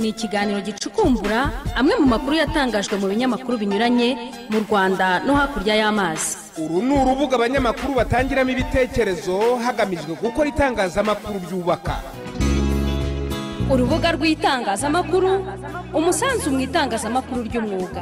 Ni ikiganiro gicukumbura amwe mu makuru yatangajwe mu binyamakuru binyuranye mu Rwanda no hakurya y'amazi. Uru ni urubuga abanyamakuru batangiramo ibitekerezo hagamijwe gukora itangazamakuru byubaka. Urubuga rw'itangazamakuru, umusanzu mu itangazamakuru ry'umwuga.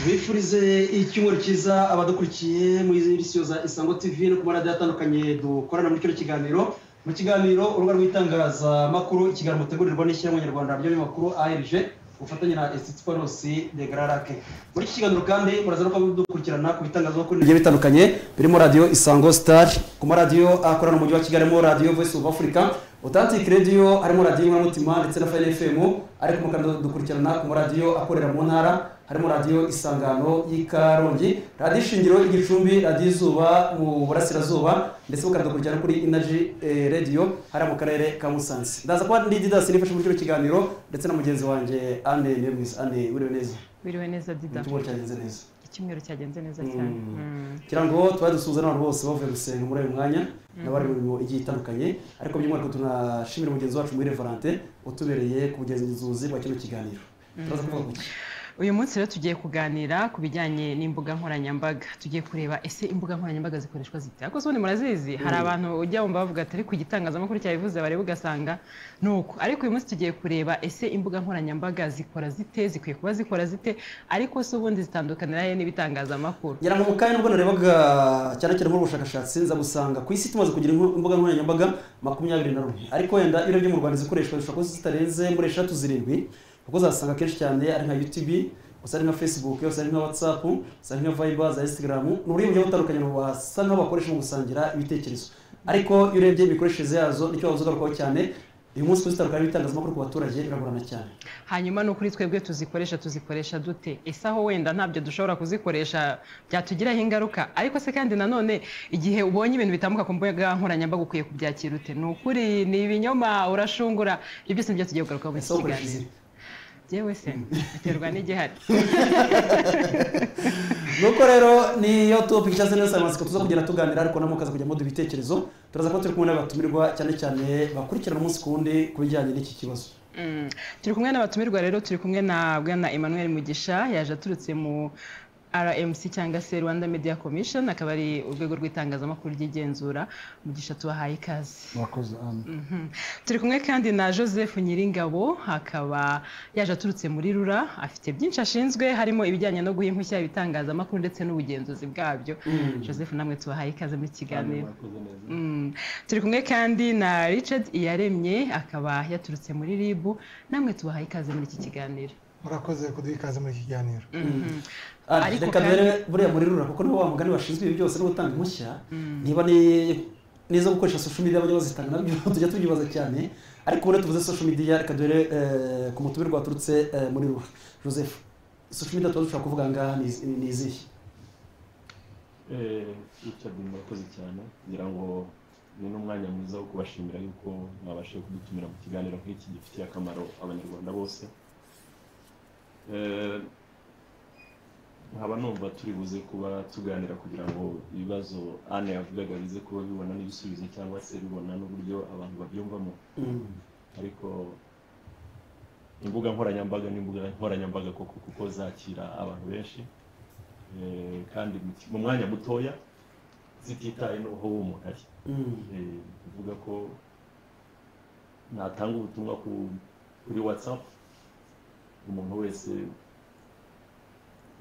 Bifurize icyumweru cyiza abadukurikiye muri zirisiyo za Isango TV no ku maradiyo atandukanye dukorana muri kino kiganiro. Mu kiganiro urubuga rw'itangazamakuru, ikiganiro mutegurirwa n'ishyirahamwe nyarwanda ry'abanyamakuru ARG ufatanye na Institut Panos de Grarake. Muri iki kiganiro kandi muraza no kudukurikirana ku bitangazamakuru bigiye bitandukanye birimo radio Isango Star, ku maradiyo akorana mu mujyi wa Kigali mo Radio Voice of Africa, Authentic Radio, harimo radio Mutima ndetse na Fine FM, ariko mukanda dukurikirana ku maradiyo akorera mu ntara, harimo radio Isangano y'Ikarongi, radio Shingiro y'Igicumbi, radio Izuba mu Burasirazuba, ndetse mukanda dukurikirana kuri Energy Radio hari mu karere ka Musanze. Ndaza kwa ndi Dida sinifashe muri kino kiganiro ndetse na mugenzi wanje Anne Nemis. Anne, wiriwe neza Dida. Icyumweru cyagenze neza cyane. Kirango twadusuza n'abantu bose bavuye gusenga muri uyu mwanya n'abari mu igihe itandukanye, ariko by'umwihariko tunashimira mugenzi wacu muri Valente utubereye ku bugenzuzi bwa kino kiganiro. Turaza kuvuga kuki uyu munsi rero tugiye kuganira ku bijyanye n'imbuga nkoranyambaga. Tugiye kureba ese imbuga nkoranyambaga zikoreshwa zite. Ariko sone murazizi hari abantu ujya bumva bavuga ati ku gitangazamakuru cyabivuze bare bugasanga nuko. Ariko uyu munsi tugiye kureba ese imbuga nkoranyambaga zikora zite, zikwiye kuba zikora zite, ariko se ubundi zitandukanira n'ibitangazamakuru. Yara mu mukanya nubwo narebaga cyane cyane mu bushakashatsi nza gusanga ku isi tumaze kugira imbuga nkoranyambaga 21, ariko wenda ibiro byo mu Rwanda zikoreshwa zishobora kuba zitarenze muri 7 kuko zasanga kenshi cyane ari nka YouTube, usari nka Facebook, usari nka WhatsApp, usari nka Viber, za Instagram, n'uri buryo butandukanye no wasanga bakoresha mu gusangira ibitekerezo. Ariko iyo urebye imikoreshereze yazo nicyo bavugarukaho cyane, uyu munsi kuzitarukana ibitangazamakuru ku baturage biragorana cyane. Hanyuma no kuri twebwe tuzikoresha dute? Ese aho wenda ntabyo dushobora kuzikoresha byatugiraho ingaruka, ariko se kandi nanone igihe ubonye ibintu bitambuka ku mbuga nkoranyambaga ukwiye kubyakira ute? Ni ukuri, ni ibinyoma, urashungura? Ibyo byose nibyo tugiye kugarukaho mu kiganiro. Jewe se biterwa n'igihari. Nuko rero niyo topic cyase neza amatsiko tuza kugenda tuganira, ariko namukaza kujya mu bitekerezo. Turaza ko turi kumwe n'abatumirwa cyane cyane bakurikirana umunsi kundi kubijyanye n'iki kibazo. Turi kumwe n'abatumirwa rero, turi kumwe na Bwana Emmanuel Mugisha, yaje aturutse mu RMC cyangwa se Rwanda Media Commission, akaba ari urwego rw'itangazamakuru ry'igenzura. Mugisha tubahaye ikaze. Mwakoze Anne. Turi kumwe kandi na Joseph Nyiringabo, akaba yaje aturutse muri Rura, afite byinshi ashinzwe harimo ibijyanye no guha impushya ibitangazamakuru ndetse n'ubugenzuzi bwabyo. Joseph, namwe tubahaye ikaze mu kiganiro. Turi kumwe kandi na Richard Iyaremye, akaba yaturutse muri RIB, namwe tubahaye ikaze muri iki kiganiro. Murakoze kuduha ikaze muri iki kiganiro. Reka dore buriya muri Rura kuko nibo bamugani bashinzwe ibi byose no gutanga impushya, niba nizo gukoresha social media bajya bazitanga nabyo tujya tubibaza cyane, ariko bure tuvuze social media, reka dore ku mutumirwa waturutse muri Rura. Joseph, social media tuba dushaka kuvuga ngaha ni izihe? Richard, murakoze cyane, ngira ngo ni n'umwanya mwiza wo kubashimira yuko mwabashije kudutumira mu kiganiro nk'iki gifitiye akamaro abanyarwanda bose. Nkaba numva turi buze kuba tuganira kugira ngo ibibazo Anne yavugaga bize kuba bibona n'ibisubizo cyangwa se bibona n'uburyo abantu babyumvamo. Ariko imbuga nkoranyambaga kuko zakira abantu benshi, kandi mu mwanya mutoya zititaye n'aho umuntu ari. Bivuga ko natanga ubutumwa kuri WhatsApp, umuntu wese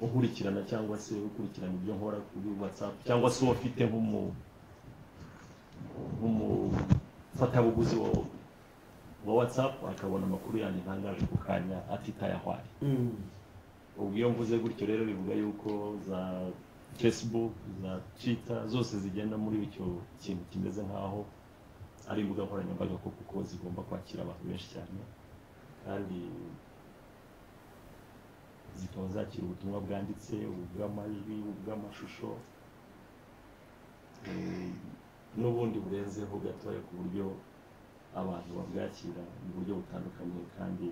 ukurikirana cyangwa se ukurikirana ibyo nkora kuri WhatsApp, cyangwa se ufite nk'umufatabuguzi wa WhatsApp akabona amakuru yanjye ntangaje ku kanya atitaye aho ari. Ubwo iyo mvuze gutyo rero bivuga yuko za Facebook, za Twitter zose zigenda muri icyo kintu kimeze nk'aho ari imbuga nkoranyambaga kuko zigomba kwakira abantu benshi cyane, kandi zikaba zakira ubutumwa bwanditse, ubw'amajwi, ubw'amashusho, n'ubundi burenzeho gatoya ku buryo abantu babwakira mu buryo butandukanye, kandi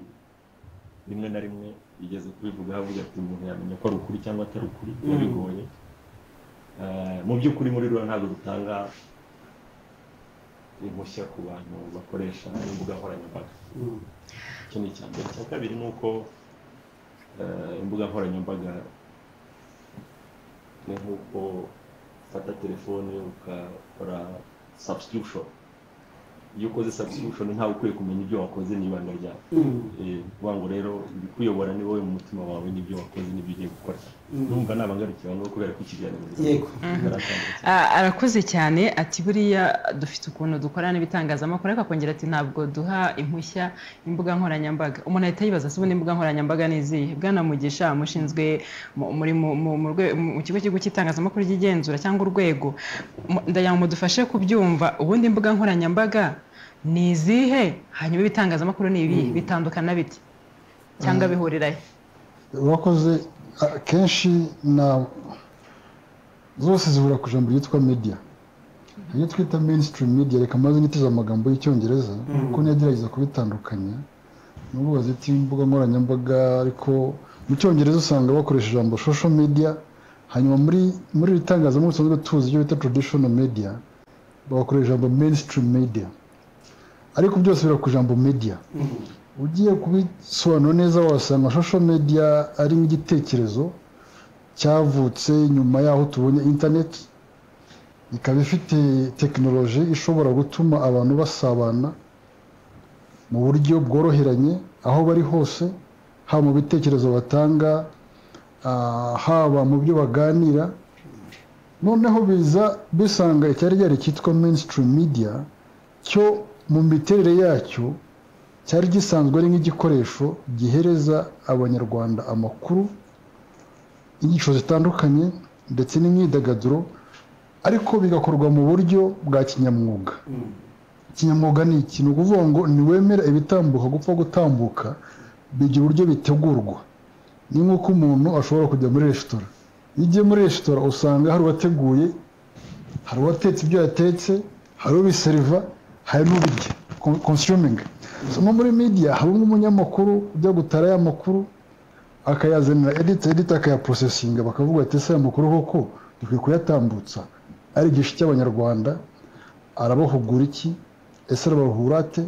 rimwe na rimwe bigeze kubivuga havuga ati umuntu yamenya ko ari ukuri cyangwa atari ukuri, bigoye. Mu by'ukuri muri Rura ntabwo dutanga impushya ku bantu bakoresha imbuga nkoranyambaga. Icyo ni icya mbere. Icya kabiri ni uko imbuga nkoranyambaga ni nk'uko ufata telefone ukakora subscription. Iyo ukoze subscription ntawe ukwiye kumenya ibyo wakoze n'ibanga ryawe. Kuvuga ngo rero ibikuyobora ni wowe mu mutima wawe n'ibyo wakoze n'ibyo ugiye gukora. Numva nabangarukira ngo kubera ko ikiganiro. Yego. Arakoze cyane ati buriya dufite ukuntu dukorana n'ibitangazamakuru ariko akongera ati ntabwo duha impushya imbuga nkoranyambaga. Umuntu ahita yibaza se ubundi imbuga nkoranyambaga ni izihe? Bwana Mugisha mushinzwe muri mu kigo cy'itangazamakuru ry'igenzura cyangwa urwego, ndagira ngo mudufashe kubyumva ubundi imbuga nkoranyambaga ni izihe, hanyuma ibitangazamakuru ni ibi bitandukana bite cyangwa bihurirahe? Urakoze. Kenshi na zose zihura ku ijambo ryitwa media. Iyo twita mainstream media, reka maze nitiza amagambo y'icyongereza kuko niyagerageza kubitandukanya n'ubwo bazita imbuga nkoranyambaga, ariko mu cyongereza usanga bakoresha ijambo social media, hanyuma muri itangazamakuru usanzwe tuzi ibyo bita traditional media bakoresha ijambo mainstream media, ariko byose bira ku ijambo media. Ugiye kubisobanura neza wasanga social media ari nk'igitekerezo cyavutse nyuma yaho tubonye internet, ikaba ifite tekinoloji ishobora gutuma abantu basabana mu buryo bworoheranye aho bari hose, haba mu bitekerezo batanga, haba mu byo baganira. Noneho biza bisanga icyari ryari cyitwa mainstream media cyo mu miterere yacyo cyari gisanzwe ari nk'igikoresho gihereza abanyarwanda amakuru, inyigisho zitandukanye ndetse n'imyidagaduro, ariko bigakorwa mu buryo bwa kinyamwuga. Kinyamwuga ni ikintu ukuvuga ngo niwemera ibitambuka gupfa gutambuka, bigira uburyo bitegurwa. Ni nk'uko umuntu ashobora kujya muri resitora. Iyo ugiye muri resitora usanga hari uwateguye, hari uwatetse ibyo yatetse, hari ubiseriva, hari n'ubirya consuming. So no muri media hari umunyamakuru ujya gutara ya makuru akayazanira editor akayaprocessinga, bakavuga ati ese amakuru koko dukwiye kuyatambutsa ari gishi cy'abanyarwanda, arabahugura iki, ese arabahura ate.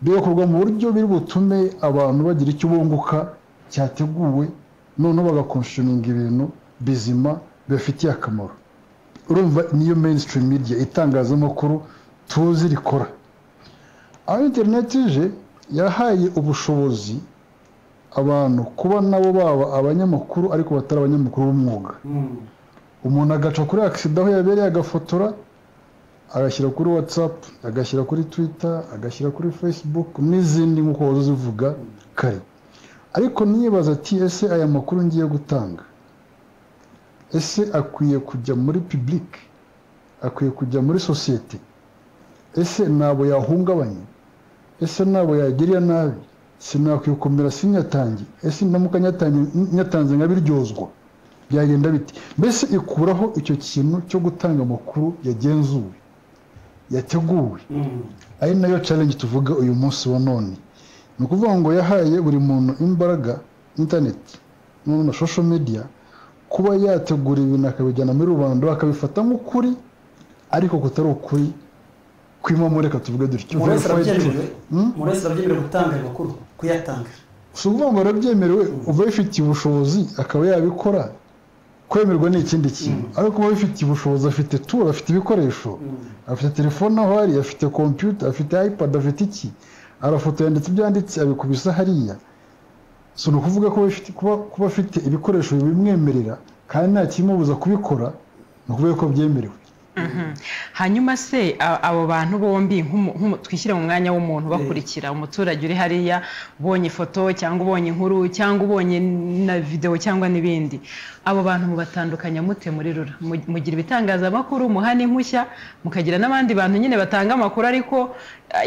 Bigakorwa mu buryo biri butume abantu bagira icyo bunguka cyateguwe, noneho bagakonsuming ibintu bizima bifitiye akamaro. Urumva niyo mainstream media, itangazamakuru tuzi rikora. Aho internet ije yahaye ubushobozi abantu kuba nabo baba abanyamakuru ariko batari abanyamakuru b'umwuga. Umuntu agaca kuri accident aho yabereye agafotora, agashyira kuri WhatsApp, agashyira kuri Twitter, agashyira kuri Facebook n'izindi nk'uko wazivuga kare. Ariko nibaza ati ese aya makuru ngiye gutanga, ese akwiye kujya muri public, akwiye kujya muri society, ese nabo yahungabanye, ese nabo yagiriye nabi, sinakwikomera sinyatangi, ese ndamuka nyatanze nkabiryozwa, byagenda biti. Mbese ikuraho icyo kintu cyo gutanga amakuru yagenzuwe, yateguwe. Ari nayo challenge tuvuga uyu munsi wa none. Ni ukuvuga ngo yahaye buri muntu imbaraga internet na social media kuba yategura ibintu akabijyana muri rubanda bakabifata nk'ukuri, ariko kutari ukuri kwimamo. Reka tuvuge dutyo, Murese arabyemerewe gutanga amakuru, kuyatanga. Si ukuvuga ngo arabyemerewe, uba bifitiye ubushobozi akaba yabikora. Kwemerwa ni ikindi kintu, ariko uba bifitiye ubushobozi, afite tool, afite ibikoresho, afite telefone aho ari, afite computer, afite iPad, afite iki, arafoto yanditse ibyanditse abikubisa hariya. So no kuvuga ko kuba afite ibikoresho bimwemerera kandi nta kimubuza kubikora, no kuvuga ko byemerewe. Hanyuma se abo bantu bombi twishyira mu mwanya w'umuntu bakurikira, umuturage uri hariya ubonye ifoto cyangwa ubonye inkuru cyangwa ubonye na video cyangwa n'ibindi, abo bantu mubatandukanya mute muri rura? Mugira ibitangazamakuru muhana impushya, mukagira n'abandi bantu nyine batanga amakuru, ariko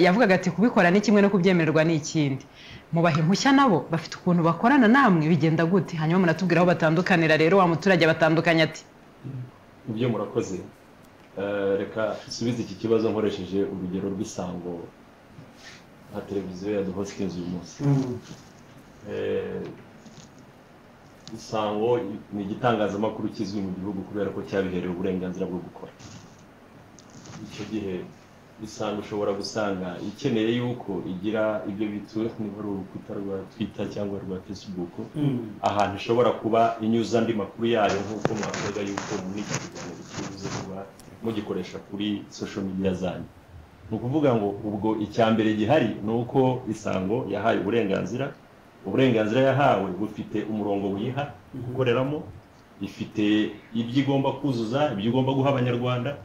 yavugaga ati kubikora ni kimwe no kubyemererwa ni ikindi. Mubaha impushya nabo bafite ukuntu bakorana namwe, bigenda gute? Hanyuma muratubwira aho batandukanira rero, wa muturage batandukanya ati. Ibyo murakoze. Reka subize iki kibazo nkoresheje urugero rw'Isango nka televiziyo ya duhostinze uyu munsi. Isango ni igitangazamakuru kizwi mu gihugu kubera ko cyabiherewe uburenganzira bwo gukora. Icyo gihe Isango ushobora gusanga ikeneye yuko igira ibyo bitu niba ari urukuta rwa Twitter cyangwa rwa Facebook ahantu ishobora kuba inyuza andi makuru yayo nk'uko mwavuga yuko muri iki kiganiro kibuze kuba mugikoresha kuri social media zanyu. Ni ukuvuga ngo ubwo icyambere gihari ni uko Isango yahaye uburenganzira yahawe bufite umurongo wiha gukoreramo, ifite ibyo igomba kuzuza, ibyo igomba guha abanyarwanda.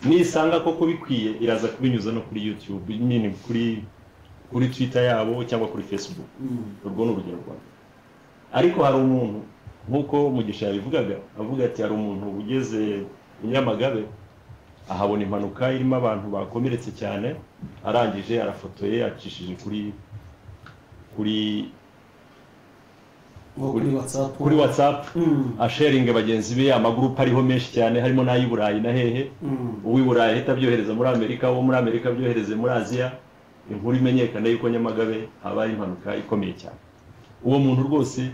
Nisanga koko bikwiye iraza kubinyuza no kuri YouTube nyine kuri Twitter yabo cyangwa kuri Facebook. Urwo ni urugero rwa. Ariko hari umuntu nkuko Mugisha yabivugaga avuga ati hari umuntu ugeze Nyamagabe ahabona impanuka irimo abantu bakomeretse cyane, arangije arafotoye acishije kuri WhatsApp asharinga bagenzi be amagroup ariho menshi cyane harimo n'ay'Iburayi na hehe. Uw'Iburayi hita byohereza muri Amerika, wo muri Amerika byohereze muri Aziya, inkuru imenyekana yuko Nyamagabe habaye impanuka ikomeye cyane. Uwo muntu rwose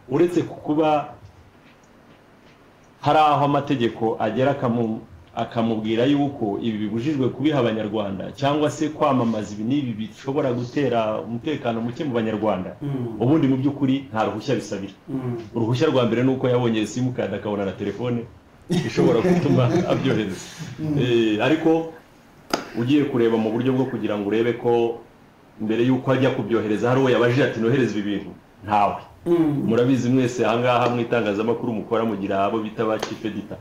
uretse kuba hari aho amategeko agera akamubwira yuko ibi bibujijwe kubiha abanyarwanda cyangwa se kwamamaza ibi n'ibi bishobora gutera umutekano muke mu banyarwanda, ubundi mu by'ukuri nta ruhushya bisabira. Uruhushya rwa mbere nuko yabonye simukadi akabona na telefone ishobora gutuma abyohereza. Ariko ugiye kureba mu buryo bwo kugira ngo urebe ko mbere yuko ajya kubyohereza hari uwo yabajije ati nohereza ibi bintu, ntawe. Murabizi mwese ahangaha mwitangazamakuru mukora mugira abo bita ba chief editor,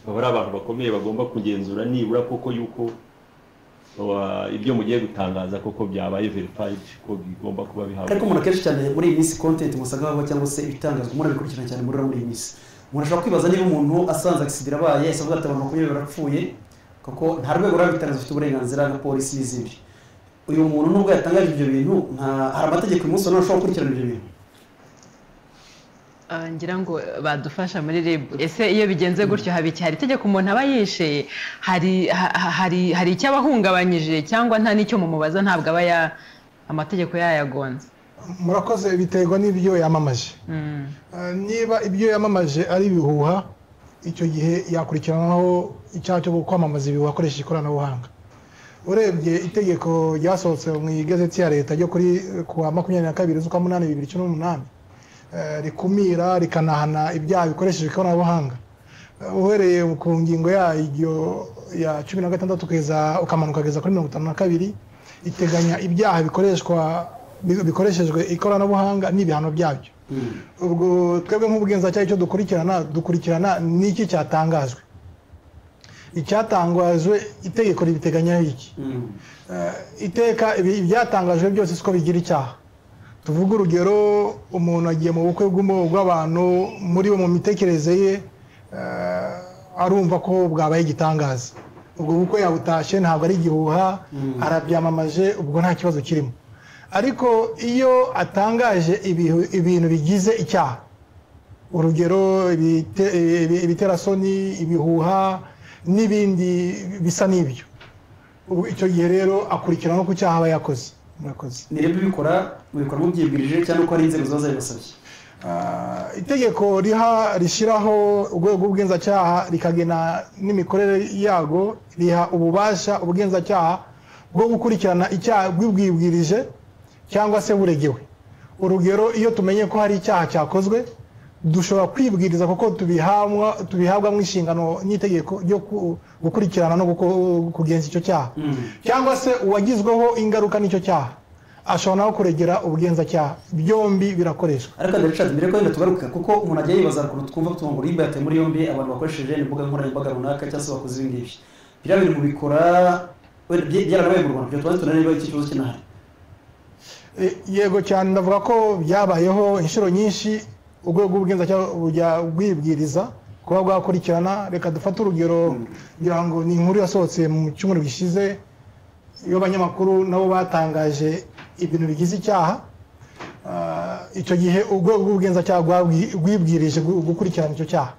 bari abantu bakomeye bagomba kugenzura nibura koko yuko ibyo mugiye gutangaza koko byabaye verified ko bigomba kuba bihawe. Ariko umuntu akenshi cyane muri iyi minsi content musagaho cyangwa se ibitangazwa umuntu abikurikirana cyane muri iyi minsi, umuntu ashobora kwibaza niba umuntu asanze accident abaye asavuga ati abantu makumyabiri barapfuye kuko nta rwego rw'abitangaza ufite uburenganzira na polisi n'izindi. Uyu muntu nubwo yatangaje ibyo bintu hari amategeko umunsi wose ashobora gukurikirana ibyo bintu. Ngira ngo badufasha muri RIB. Ese iyo bigenze gutyo hari itegeko umuntu aba yishe, hari icyo abahungabanyije cyangwa nta n'icyo mumubaza, ntabwo aba amategeko yayagonze? Murakoze, biterwa n'ibyo yamamaje. Niba ibyo yamamaje ari ibihuha, icyo gihe yakurikiranaho icyaha cyo kwamamaza ibihuha akoresheje ikoranabuhanga. Urebye itegeko ryasohotse mu igazeti ya leta ryo ku wa 22/8/2018 rikumira rikanahana ibyaha bikoresheje ikoranabuhanga, uhereye ku ngingo yayo ya 16 kugeza ukamanuka kugeza kuri 52 iteganya ibyaha bikoreshejwe ikoranabuhanga n'ibihano byabyo. Ubwo twebwe nk'ubugenzacyaha cyo dukurikirana n'iki cyatangajwe. Icyatangajwe itegeko ribiteganya iki? Iteka ibyatangajwe byose siko bigira icyaha. Tuvuga urugero, umuntu agiye mu bukwe bw'abantu, muri bo mu mitekerereze ye arumva ko bwabaye igitangaza, ubwo bukwe yabutashye ntabwo ari igihuha, arabyamamaje, ubwo nta kibazo kirimo. Ariko iyo atangaje ibintu bigize icyaha, urugero ibiterasoni, ibihuha n'ibindi bisa n'ibyo, icyo gihe rero akurikirana ku cyaha aba yakoze. Ni rero bikora mubyibwirije cyangwa ko ari inzego ziba zabibasabye? Itegeko rishyiraho urwego rw'ubugenzacyaha rikagena n'imikorere yago, riha ububasha ubugenzacyaha bwo gukurikirana icyaha bwibwirije cyangwa se buregewe. Urugero, iyo tumenye ko hari icyaha cyakozwe, dushobora kwibwiriza kuko tubihabwa mu inshingano n'itegeko ryo gukurikirana no kugenza icyo cyaha, cyangwa se uwagizweho ingaruka n'icyo cyaha ashobora nawe kuregera ubugenzacyaha. Byombi birakoreshwa. Ariko Richard, mbere ko yenda tugaruka kuko umuntu ajya yibaza ku twumva tungo RIB yate muri yombi abantu bakoresheje imbuga nkoranyambaga runaka cyangwa se bakoze ibindi bibi, biriya bintu mubikora byarabaye mu Rwanda, byo tubaze tunareba iki kibazo kinahari. Yego cyane, ndavuga ko byabayeho inshuro nyinshi. Urwego rw'ubugenzacyaha bujya bwibwiriza kuba bwakurikirana. Reka dufate urugero, ngira ngo ni inkuru yasohotse mu cyumweru gishize, iyo abanyamakuru nabo batangaje ibintu bigize icyaha. Icyo gihe urwego rw'ubugenzacyaha rwibwirije gukurikirana icyo cyaha.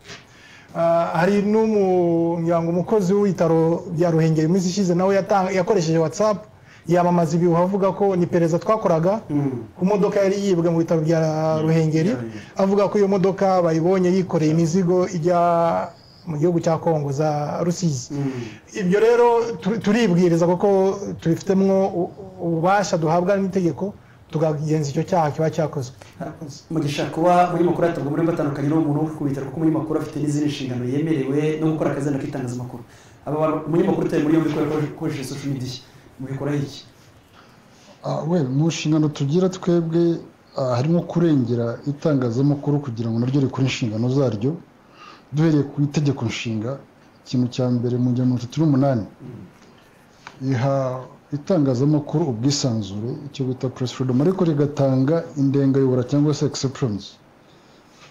Hari umukozi w'ibitaro bya Ruhengeri iminsi ishize nawe yakoresheje WhatsApp yamamaza ibihuha avuga ko ni pereza twakoraga ku modoka yari yibwe mu bitaro bya Ruhengeri, avuga ko iyo modoka bayibonye yikoreye imizigo ijya mu gihugu cya Kongo za Rusizi. Ibyo rero turibwiriza kuko tubifitemo ububasha duhabwa n'itegeko tugagenza icyo cyaha kiba cyakozwe. Mugisha kuba muri makuru atabwa muri batandukanye n'umuntu wo kubitara kuko muri makuru afite n'izindi nshingano yemerewe no gukora akazi n'akitangaza amakuru. Aba muri makuru tayi muri yombi koresha social media mubikora iki? Mu nshingano tugira twebwe harimo kurengera itangazamakuru kugira ngo naryo rikore inshingano zaryo duhereye ku itegeko nshinga. Ikintu cya mbere mu ngingo 38 iha itangazamakuru ubwisanzure icyo bita press freedom, ariko rigatanga indengayobora cyangwa se exceptions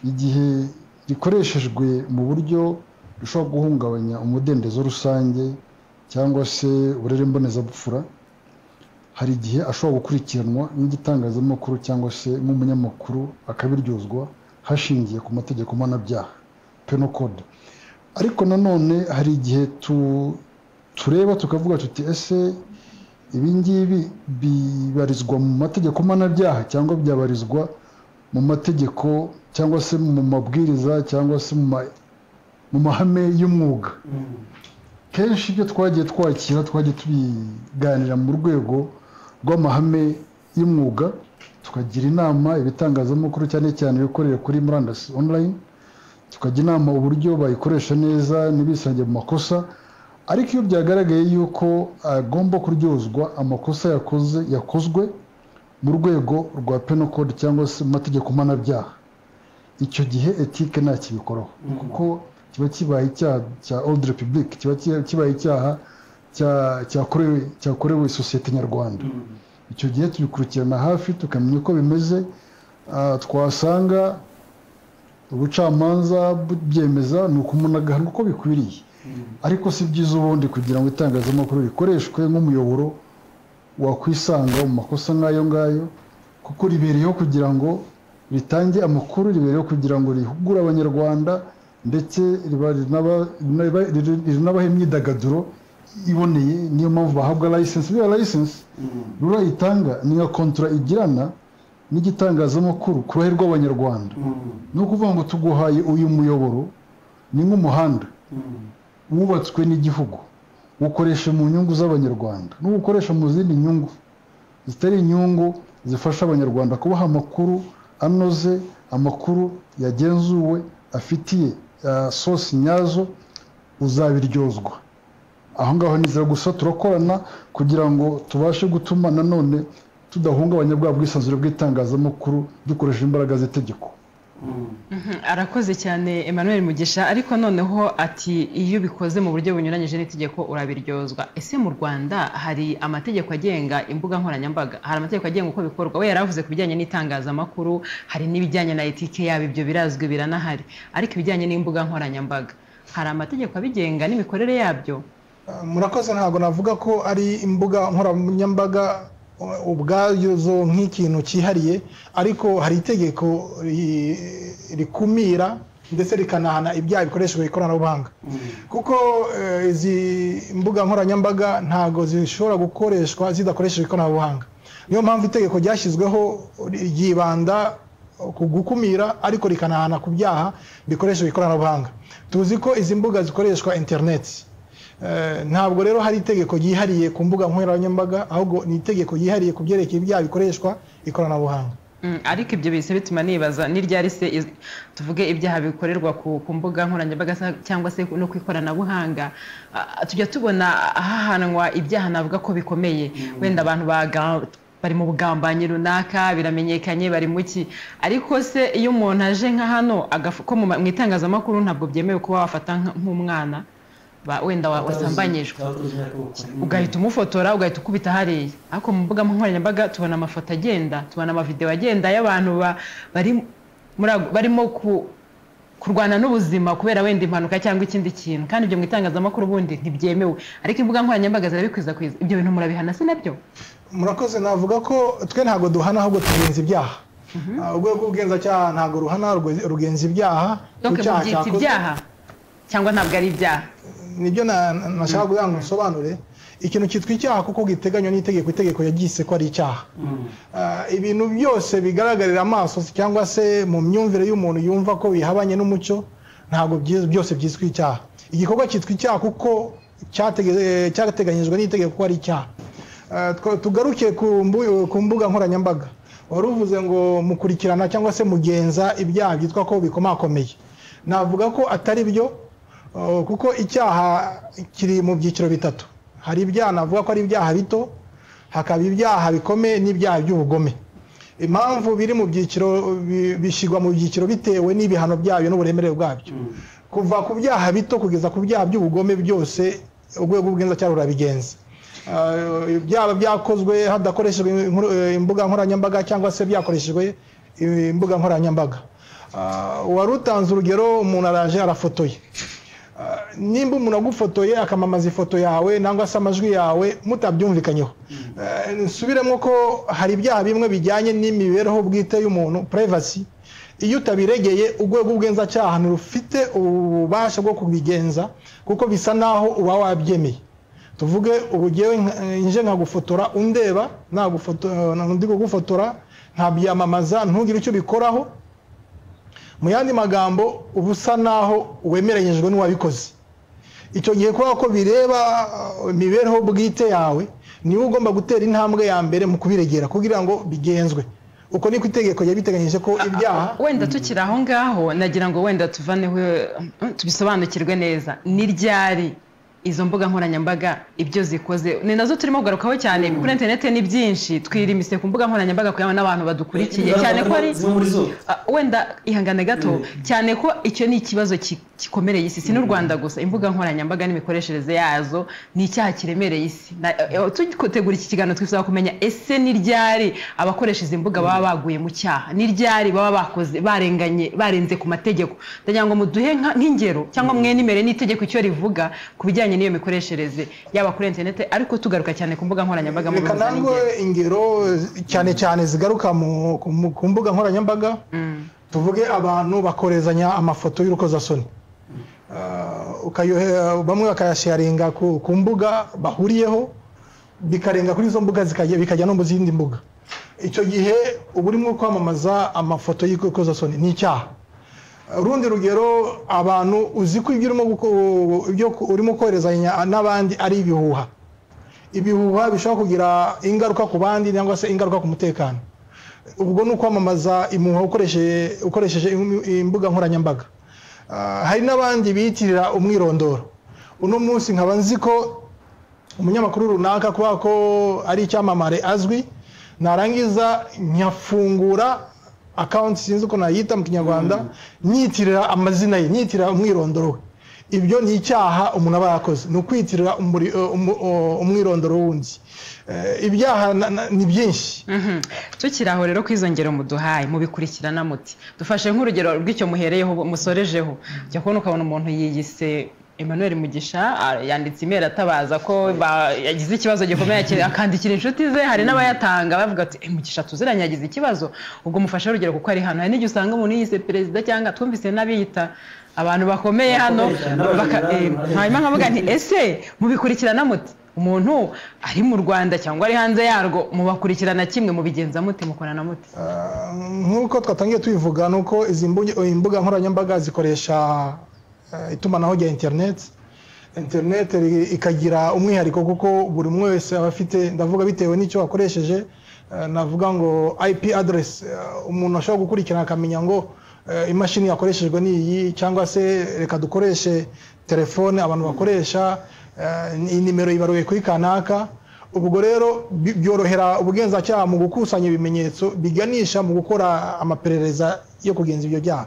igihe rikoreshejwe mu buryo rushobora guhungabanya umudendezo rusange cyangwa se uburere mbonezabupfura. Hari igihe ashobora gukurikiranwa n'igitangazamakuru cyangwa se nk'umunyamakuru akabiryozwa hashingiye ku mategeko mpanabyaha penal code. Ariko nanone hari igihe tureba tukavuga tuti ese ibi ngibi bibarizwa mu mategeko mpanabyaha cyangwa byabarizwa mu mategeko cyangwa se mu mabwiriza cyangwa se mu mahame y'umwuga. Kenshi ibyo twagiye tubiganira mu rwego rw'amahame y'umwuga, tukagira inama ibitangazamakuru cyane cyane bikorera kuri murandasi online, tukagira inama uburyo bayikoresha neza n'ibisange mu makosa. Ariko iyo byagaragaye yuko agomba kuryozwa amakosa yakozwe mu rwego rwa penal code cyangwa se mu mategeko mpanabyaha, icyo gihe etike nta kibikoraho kuko kiba kibaye icyaha cya old republic, kiba kibaye icyaha cyakorewe sosiyete nyarwanda. Icyo gihe tubikurikirana hafi tukamenya uko bimeze. Twasanga ubucamanza byemeza ni umuntu agahanwa uko bikwiriye, ariko si byiza ubundi kugira ngo itangazamakuru rikoreshwe nk'umuyoboro wakwisanga mu makosa nk'ayo ngayo, kuko ribereyeho kugira ngo ritange amakuru, ribereyeho kugira ngo rihugure abanyarwanda ndetse rinabahe imyidagaduro iboneye. Niyo mpamvu bahabwa license. Iyo license rura itanga ni nka kontra igirana n'igitangazamakuru ku ruhare rw'abanyarwanda. Ni ukuvuga ngo tuguhaye uyu muyoboro ni nk'umuhanda wubatswe n'igihugu, ukoresha mu nyungu z'abanyarwanda n'ukoresha mu zindi nyungu zitari inyungu zifasha abanyarwanda kubaha amakuru anoze, amakuru yagenzuwe afitiye source nyazo, uzabiryozwa. Aho ngaho nizera gusa turakorana kugira ngo tubashe gutuma nanone tudahungabanya bwa bwisanzure bw'itangazamakuru dukoresha imbaraga z'itegeko. Arakoze cyane Emmanuel Mugisha. Ariko noneho ati iyo bikoze mu buryo bunyuranyije n'itegeko urabiryozwa. Ese mu Rwanda hari amategeko agenga imbuga nkoranyambaga? Hari amategeko agenga uko bikorwa? We yaravuze ku bijyanye n'itangazamakuru, hari n'ibijyanye na etike yabo, ibyo birazwi biranahari. Ariko ibijyanye n'imbuga nkoranyambaga hari amategeko abigenga n'imikorere yabyo? Murakoze. Ntabwo navuga ko ari imbuga nkoranyambaga ubwazo nk'ikintu cyihariye, ariko hari itegeko rikumira ndetse rikanahana ibyaha bikoreshejwe ikoranabuhanga, kuko izi mbuga nkoranyambaga ntago zishobora gukoreshwa zidakoreshejwe ikoranabuhanga. Niyo mpamvu itegeko ryashyizweho ryibanda ku gukumira ariko rikanahana ku byaha bikoreshejwe ikoranabuhanga. Tuzi ko izi mbuga zikoreshwa internet. Ntabwo rero hari itegeko ryihariye ku mbuga nkoranyambaga, ahubwo ni itegeko ryihariye ku byerekeye ibyaha bikoreshwa ikoranabuhanga. Ariko ibyo bise bituma nibaza n'iryari se tuvuge ibyaha bikorerwa ku mbuga nkoranyambaga cyangwa se no ku ikoranabuhanga, tujya tubona ahahanwa ibyaha navuga ko bikomeye, wenda abantu bari mu bugambanyi runaka biramenyekanye bari muki. Ariko se iyo umuntu aje nka hano ko mu itangazamakuru ntabwo byemewe kuba wafata nk'umwana wenda wasambanyijwe ugahita umufotora ugahita ukubita hariya. Ariko mu mbuga nkoranyambaga tubona amafoto agenda, tubona amavideo agenda y'abantu barimo kurwana n'ubuzima kubera wenda impanuka cyangwa ikindi kintu, kandi ibyo mu itangazamakuru ubundi ntibyemewe, ariko imbuga nkoranyambaga zirabikwiza. Ibyo bintu murabihana si nabyo? Murakoze. Navuga ko twe ntabwo duhana, ahubwo tugenza ibyaha. Urwego rw'ubugenzacyaha ntabwo ruhana, rugenza ibyaha. Ibyaha cyangwa ntabwo ari ibyaha? Nibyo nashaka kugira ngo nsobanure. Ikintu cyitwa icyaha kuko giteganywa itegeko yabyise ko ari icyaha. Ibintu byose bigaragarira amaso cyangwa se mu myumvire y'umuntu yumva ko bihabanye n'umucyo ntabwo byose byitwa icyaha. Igikorwa cyitwa icyaha kuko cyateganyijwe n'itegeko ko ari icyaha. Tugaruke ku mbuga nkoranyambaga. Wari uvuze ngo mukurikirana cyangwa se mugenza ibyaha byitwa ko bikomakomeye. Navuga ko atari byo kuko icyaha kiri mu byiciro bitatu. Hari ibyaha navuga ko ari ibyaha bito, hakaba ibyaha bikomeye n'ibyaha by'ubugome. Impamvu biri mu byiciro bishyirwa mu byiciro bitewe n'ibihano byabyo n'uburemere bwabyo. Kuva ku byaha bito kugeza ku byaha by'ubugome byose urwego rw'ubugenzacyaha rurabigenza. Byaba byakozwe hadakoreshejwe imbuga nkoranyambaga cyangwa se byakoreshejwe imbuga nkoranyambaga. Wari utanze urugero, umuntu araje arafotoye. Nimba umuntu agufotoye akamamaza ifoto yawe nangwa se amajwi yawe mutabyumvikanyeho, nsubiremo ko hari ibyaha bimwe bijyanye n'imibereho bwite y'umuntu, privacy. Iyo utabiregeye urwego rw'ubugenzacyaha ntirufite ububasha bwo kubigenza kuko bisa naho uba wabyemeye. Tuvuge ubugewe nje nkagufotora undeba, ndi kugufotora nkabyamamaza ntugire icyo bikoraho. Mu yandi magambo ubusa naho wemeranyijwe n'uwabikoze. Icyo gihe kubera ko bireba imibereho bwite yawe, niwe ugomba gutera intambwe ya mbere mu kubiregera kugira ngo bigenzwe. Uko niko itegeko yabiteganyije ko ibyaha. Wenda tukiri aho ngaho nagira ngo wenda tuvaneho tubisobanukirwe neza. Ni ryari izo mbuga nkoranyambaga ibyo zikoze? Ni nazo turimo kugarukaho cyane kuri internet. Ni byinshi twirimise ku mbuga nkoranyambaga kugira n'abantu badukurikiye cyane ko ari wenda ihangane gato cyane ko icyo ni ikibazo gikomereye isi, si n'u Rwanda gusa. Imbuga nkoranyambaga n'imikoreshereze yazo ni icyaha kiremereye isi. Tugitegura iki kiganiro twisaba kumenya ese ni ryari abakoresha izi mbuga baba baguye mu cyaha, ni ryari baba bakoze barenze ku mategeko. Ndagira ngo muduhe nk'ingero cyangwa mwenemere n'itegeko icyo rivuga ku bijyanye n'iyo mikoreshereze yaba kuri internet, ariko tugaruka cyane ku mbuga nkoranyambaga. Reka nangwe ingero cyane zigaruka ku mbuga nkoranyambaga. Tuvuge abantu bakorezanya amafoto y'urukozasoni, bamwe bakayasharinga ku mbuga bahuriyeho, bikarenga kuri izo mbuga bikajya no mu zindi mbuga. Icyo gihe uba urimo kwamamaza amafoto y'urukozasoni, ni icyaha. Urundi rugero, abantu uzi ko ibyo urimo koherezanya n'abandi ari ibihuha. Ibihuha bishobora kugira ingaruka ku bandi cyangwa se ingaruka ku mutekano. Ubwo ni ukwamamaza impuha ukoresheje imbuga nkoranyambaga. Hari n'abandi biyitirira umwirondoro. Uno munsi nkaba nzi ko umunyamakuru runaka kubera ko ari icyamamare azwi, narangiza nyafungura account, sinzi uko nayita mu Kinyarwanda, nyitirira amazina ye, nyitirira umwirondoro we. Ibyo ni icyaha umuntu aba yakoze, ni ukwitirira umwirondoro wundi. Ibyaha ni byinshi. Tukiraho rero kwizongera muduhaye mubikurikirana muti. Dufashe nk'urugero rw'icyo muhereyeho musorejeho. Cyo kubona ukabona umuntu yiyise Emmanuel Mugisha yanditse email atabaza ko yagize ikibazo gikomeye, akandikira inshuti ze. Hari n'abayatanga bavuga ati Mugisha tuziranye yagize ikibazo, ubwo mufashe urugero kuko ari hano. Hari n'icyo usanga umuntu yise perezida cyangwa twumvise n'abiyita abantu bakomeye hano, hanyuma nkavuga nti ese mubikurikirana muti? Umuntu ari mu Rwanda cyangwa ari hanze yarwo mubakurikirana kimwe, mubigenza muti, mukorana muti? Nk'uko twatangiye tubivuga nuko izi mbuga nkoranyambaga zikoresha itumanaho rya internet ikagira umwihariko kuko buri umwe wese aba afite, ndavuga bitewe n'icyo wakoresheje, navuga ngo IP address. Umuntu ashobora gukurikirana akamenya ngo imashini yakoreshejwe n'iyi, cyangwa se reka dukoreshe telefone abantu bakoresha, nimero ibaruye kuri kanaka. Ubwo rero byorohera ubugenzacyaha mu gukusanya ibimenyetso biganisha mu gukora amaperereza yo kugenza ibyo byaha.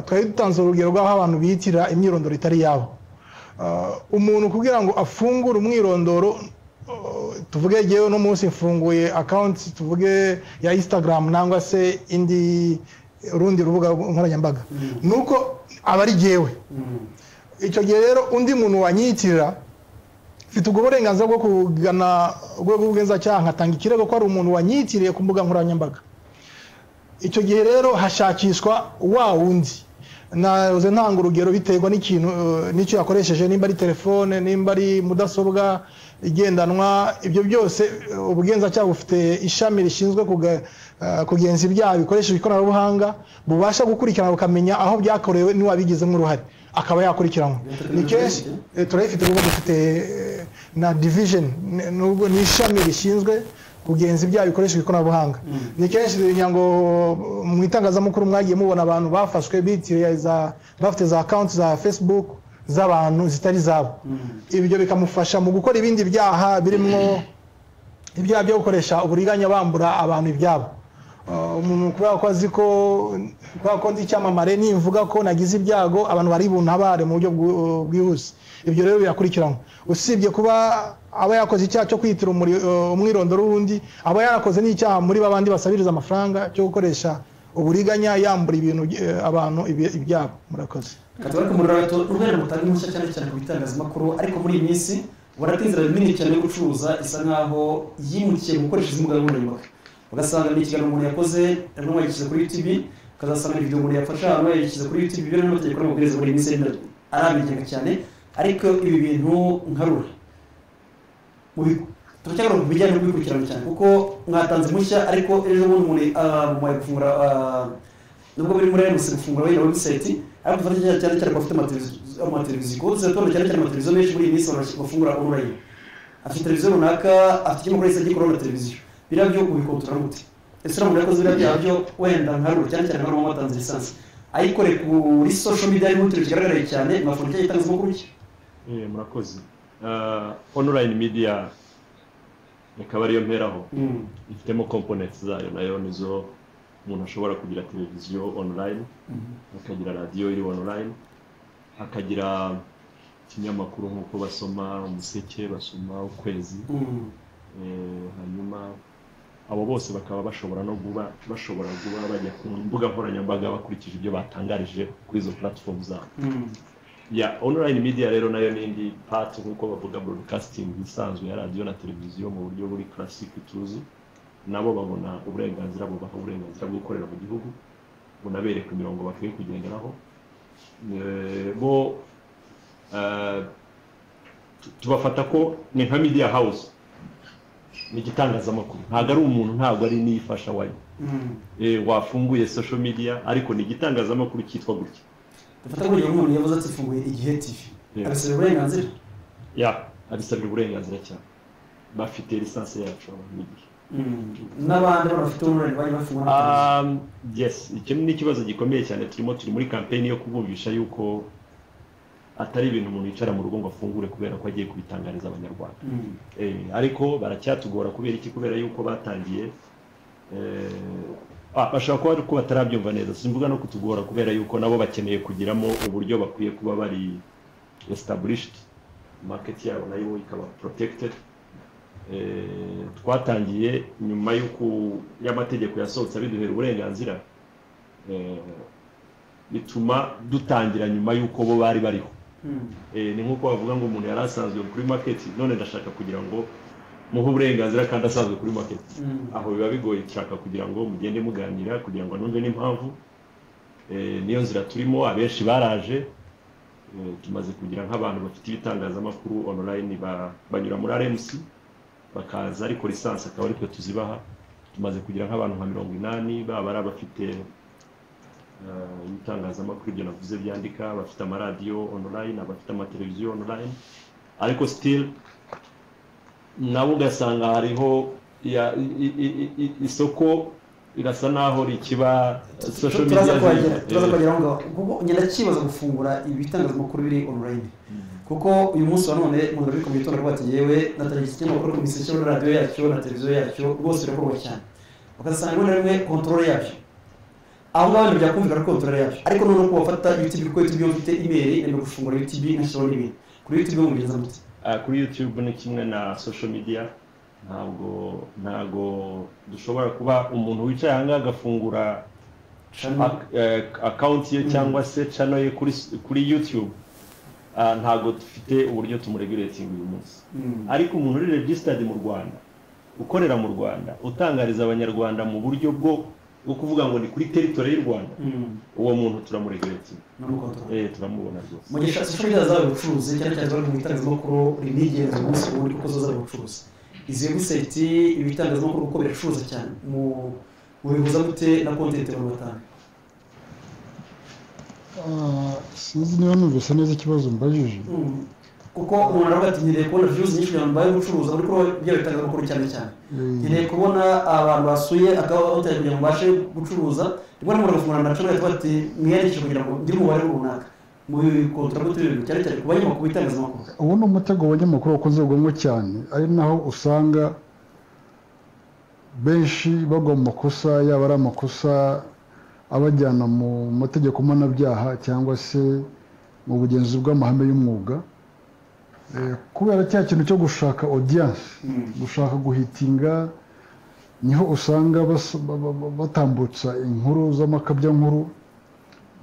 Twari dutanze urugero rw'aho abantu biyitirira imyirondoro itari yabo. Umuntu kugira ngo afungure umwirondoro, tuvuge yewe no munsi mfunguye account tuvuge ya Instagram nangwa se urundi rubuga nkoranyambaga, nuko aba ari jewe. Icyo gihe rero undi muntu wanyitirira mfite ubwo burenganzira bwo kugana urwego rw'ubugenzacyaha nkatanga ikirego ko ari umuntu wanyitiriye ku mbuga nkoranyambaga. Icyo gihe rero hashakishwa wa wundi. Naze ntanga urugero biterwa n'ikintu n'icyo yakoresheje, nimba ari telefone, nimba ari mudasobwa, igendanwa ibyo byose ubugenzacyaha bufite ishami rishinzwe kugenza ibyaha bikoresheje ikoranabuhanga bubasha gukurikirana bukamenya aho byakorewe n'uwabigizemo uruhare akaba yakurikiranwa ni kenshi turayifite kuko dufite na division ni ishami rishinzwe kugenza ibyaha bikoresheje ikoranabuhanga ni kenshi ngo mu itangazamakuru mwagiye mubona abantu bafashwe bafite za accounts za Facebook z'abantu zitari zabo ibyo bikamufasha mu gukora ibindi byaha birimo ibyaha byo gukoresha uburiganya bambura abantu ibyabo umuntu kubera ko azi ko ndi icyamamare nimvuga ko nagize ibyago abantu bari buntabare mu buryo bwihuse ibyo rero birakurikiranwa usibye kuba aba yakoze icyaha cyo kwitira umwirondoro w'undi aba yarakoze n'icyaha muri babandi basabiriza amafaranga cyo gukoresha uburiganya yambura ibintu abantu ibyabo murakoze katubaruka umurirato urwego mutanga impushya cyane cyane ku bitangazamakuru ariko muri iyi minsi warata inzira nini cyane yo gucuruza isa nkaho yimukiye mu gukoresha izi mbuga nkoranyambaga ugasanga ni ikiganiro umuntu yakoze n'uwo yagishyize kuri YouTube ukazasanga video umuntu yafashe ahantu yagishyize kuri YouTube ibyo n'amategeko n'amabwiriza muri iyi minsi arabigenga cyane ariko ibi bintu nkarura turacyagaruka ku bijyanye no kubikurikirana cyane kuko mwatanze mushya ariko ejo bundi umuntu mumaye gufungura nubwo biri muri RMC gufungura wenda website ariko dufata cyane cyane bafite amateleviziyo kuko tuzatora cyane cyane amateleviziyo menshi muri iyi minsi bafungura online afite televiziyo runaka afite ikinyamakuru yise gikora na televiziyo biriya byo kubikontorora gute ese uramubwira ko biriya byabyo wenda nkarura cyane cyane nk'abantu batanze lisansi ayikore kuri social media arimo turi kigaragara cyane mwafuna icyo gitangazamakuru cye murakoze online media ikaba ariyo mperaho ifitemo components zayo nayo nizo umuntu ashobora kugira televiziyo online akagira radio iri online akagira ikinyamakuru nk'uko basoma umuseke basoma ukwezi hanyuma abo bose bakaba bashobora kuba bajya ku mbuga nkoranyambaga bakurikije ibyo batangarije kuri izo platform zabo online media rero nayo n'indi part nk'uko bavuga broadcasting bisanzwe ya radio na televiziyo mu buryo buri classic tuzi nabo babona uburenganzira bwo gukorera mu gihugu bunabereka imirongo bakwiye kugenderaho bo tubafata ko ni nka media house ni igitangazamakuru ntabwo ari umuntu ntabwo ari n'ifasha wayo wafunguye social media ariko ni igitangazamakuru cyitwa gutya dufata ko umuntu yavuze ati funguye igihe TV abisabira uburenganzira abisabira uburenganzira cyane bafite lisansi yacu n'igihe n'abandi bafite online bari bafungura yes icyo ni ikibazo gikomeye cyane turi muri campaign yo kubumvisha yuko atari ibintu umuntu yicara mu rugo ngo afungure kubera ko agiye kubitangariza abanyarwanda ariko baracyatugora kubera iki kubera yuko batangiye bashobora kuba batarabyumva neza simvuga no kutugora kubera yuko nabo bakeneye kugiramo uburyo bakwiye kuba bari established market yabo nayo ikaba protected twatangiye nyuma y'amategeko yasohotse abiduhera uburenganzira bituma dutangira nyuma y'uko bo bari bariho ni nk'uko bavuga ngo umuntu yari asanzwe kuri market none ndashaka kugira ngo muhe uburenganzira kandi asanzwe kuri market aho biba bigoye cyaka kugira ngo mugende muganira kugira ngo numve n'impamvu niyo nzira turimo abenshi baraje tumaze kugira nk'abantu bafite ibitangazamakuru online banyura muri RMC bakaza ariko lisansi akaba ariko tuzibaha tumaze kugira nk'abantu nka 80 baba ari abafite ibitangazamakuru ibyo navuze byandika bafite amaradiyo online abafite amateleviziyo online ariko still nabo ugasanga hariho isoko irasa naho rikiba social media turaza kwagera ngo kuko ngenda kibaza gufungura ibitangazamakuru biri online kuko uyu munsi wa none mu ndabiko mu gitondo rwati yewe natangiye ikinyamakuru ku miseke na radio yacyo na televiziyo yacyo rwose birakorwa cyane ukazasanga rimwe na rimwe control yacyo aho ngaho byakumvikana control yacyo ariko none ko bafata YouTube kuko YouTube ifite email no gufungura YouTube national n'ibindi kuri YouTube mu bigenza muti kuri YouTube ni kimwe na social media ntago dushobora kuba umuntu wicaye hanga agafungura account ye cyangwa se channel ye kuri YouTube ntago dufite uburyo tumuregulating uyu munsi ariko umuntu uri registered mu Rwanda ukorera mu Rwanda utangariza abanyarwanda mu buryo bwo wo kuvuga ngo ni kuri territory y'u Rwanda uwo muntu turamuregretiye turamubona rwose mu gihe social media zawe ubucuruzi cyane cyane mu itangazamakuru rinigeze umunsi wundi kuko zo ubucuruzi izi website ibitangazamakuru uko biracuruza cyane mu bihuza gute na content mu batanga sinzi niba numvise neza ikibazo mbajije kuko umuntu aravuga ati ngiye kubona views nyinshi cyane mbaye gucuruza ariko byo bitangazamakuru cyane cyane ngiye kubona abantu basuye akaba hotel kugira ngo bashe gucuruza rimwe na rimwe bagafungura na channel bati mwiyandikishe kugira ngo ndi umubare runaka mu kontrabute cyane cyane kubanye mu bitangazamakuru ubu ni umutego w'abanyamakuru wakoze ubwonko cyane ari naho usanga benshi bagwa mu makosa yaba ari amakosa abajyana mu mategeko mpanabyaha cyangwa se mu bugenzuzi bw'amahame y'umwuga kubera cya kintu cyo gushaka audience gushaka guhitinga niho usanga batambutsa inkuru z'amakabya nkuru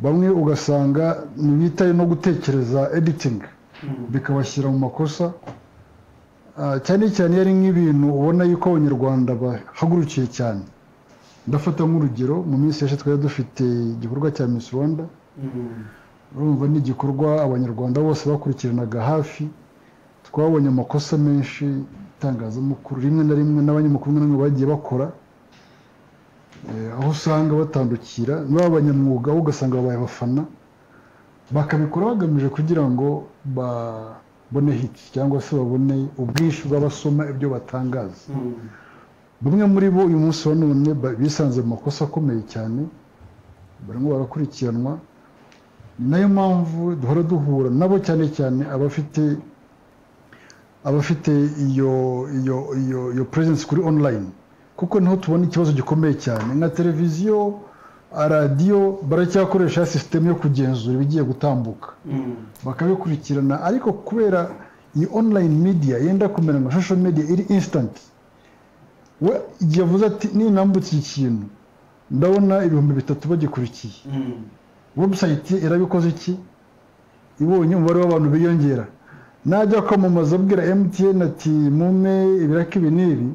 bamwe ugasanga ntibitaye no gutekereza editing bikabashyira mu makosa cyane cyane yari nk'ibintu ubona yuko abanyarwanda bahagurukiye cyane ndafata nk'urugero mu minsi yashize twari dufite igikorwa cya Miss Rwanda urumva ni igikorwa abanyarwanda bose bakurikiranaga hafi twabonye amakosa menshi itangazamakuru rimwe na rimwe n'abanyamakuru namwe bagiye bakora aho usanga batandukira n'abanyamwuga ugasanga babaye abafana bakabikora bagamije kugira ngo babone hit cyangwa se babone ubwinshi bw'abasoma ibyo batangaza bamwe muri bo uyu munsi wa none bisanze mu makosa akomeye cyane barimo barakurikiranwa ni nayo mpamvu duhora duhura nabo cyane cyane abafite iyo presence kuri online kuko niho tubona ikibazo gikomeye cyane nka televiziyo radiyo baracyakoresha system yo kugenzura ibigiye gutambuka bakabikurikirana ariko kubera iyi online media yenda kumera nka social media iri instant we yavuze ati ninambutse ikintu ndabona 3,000 bagikurikiye website irabikoze iki ibonye umubare w'abantu biyongera najya kwamamaza abwira MTN ati mume ibiraka ibi n'ibi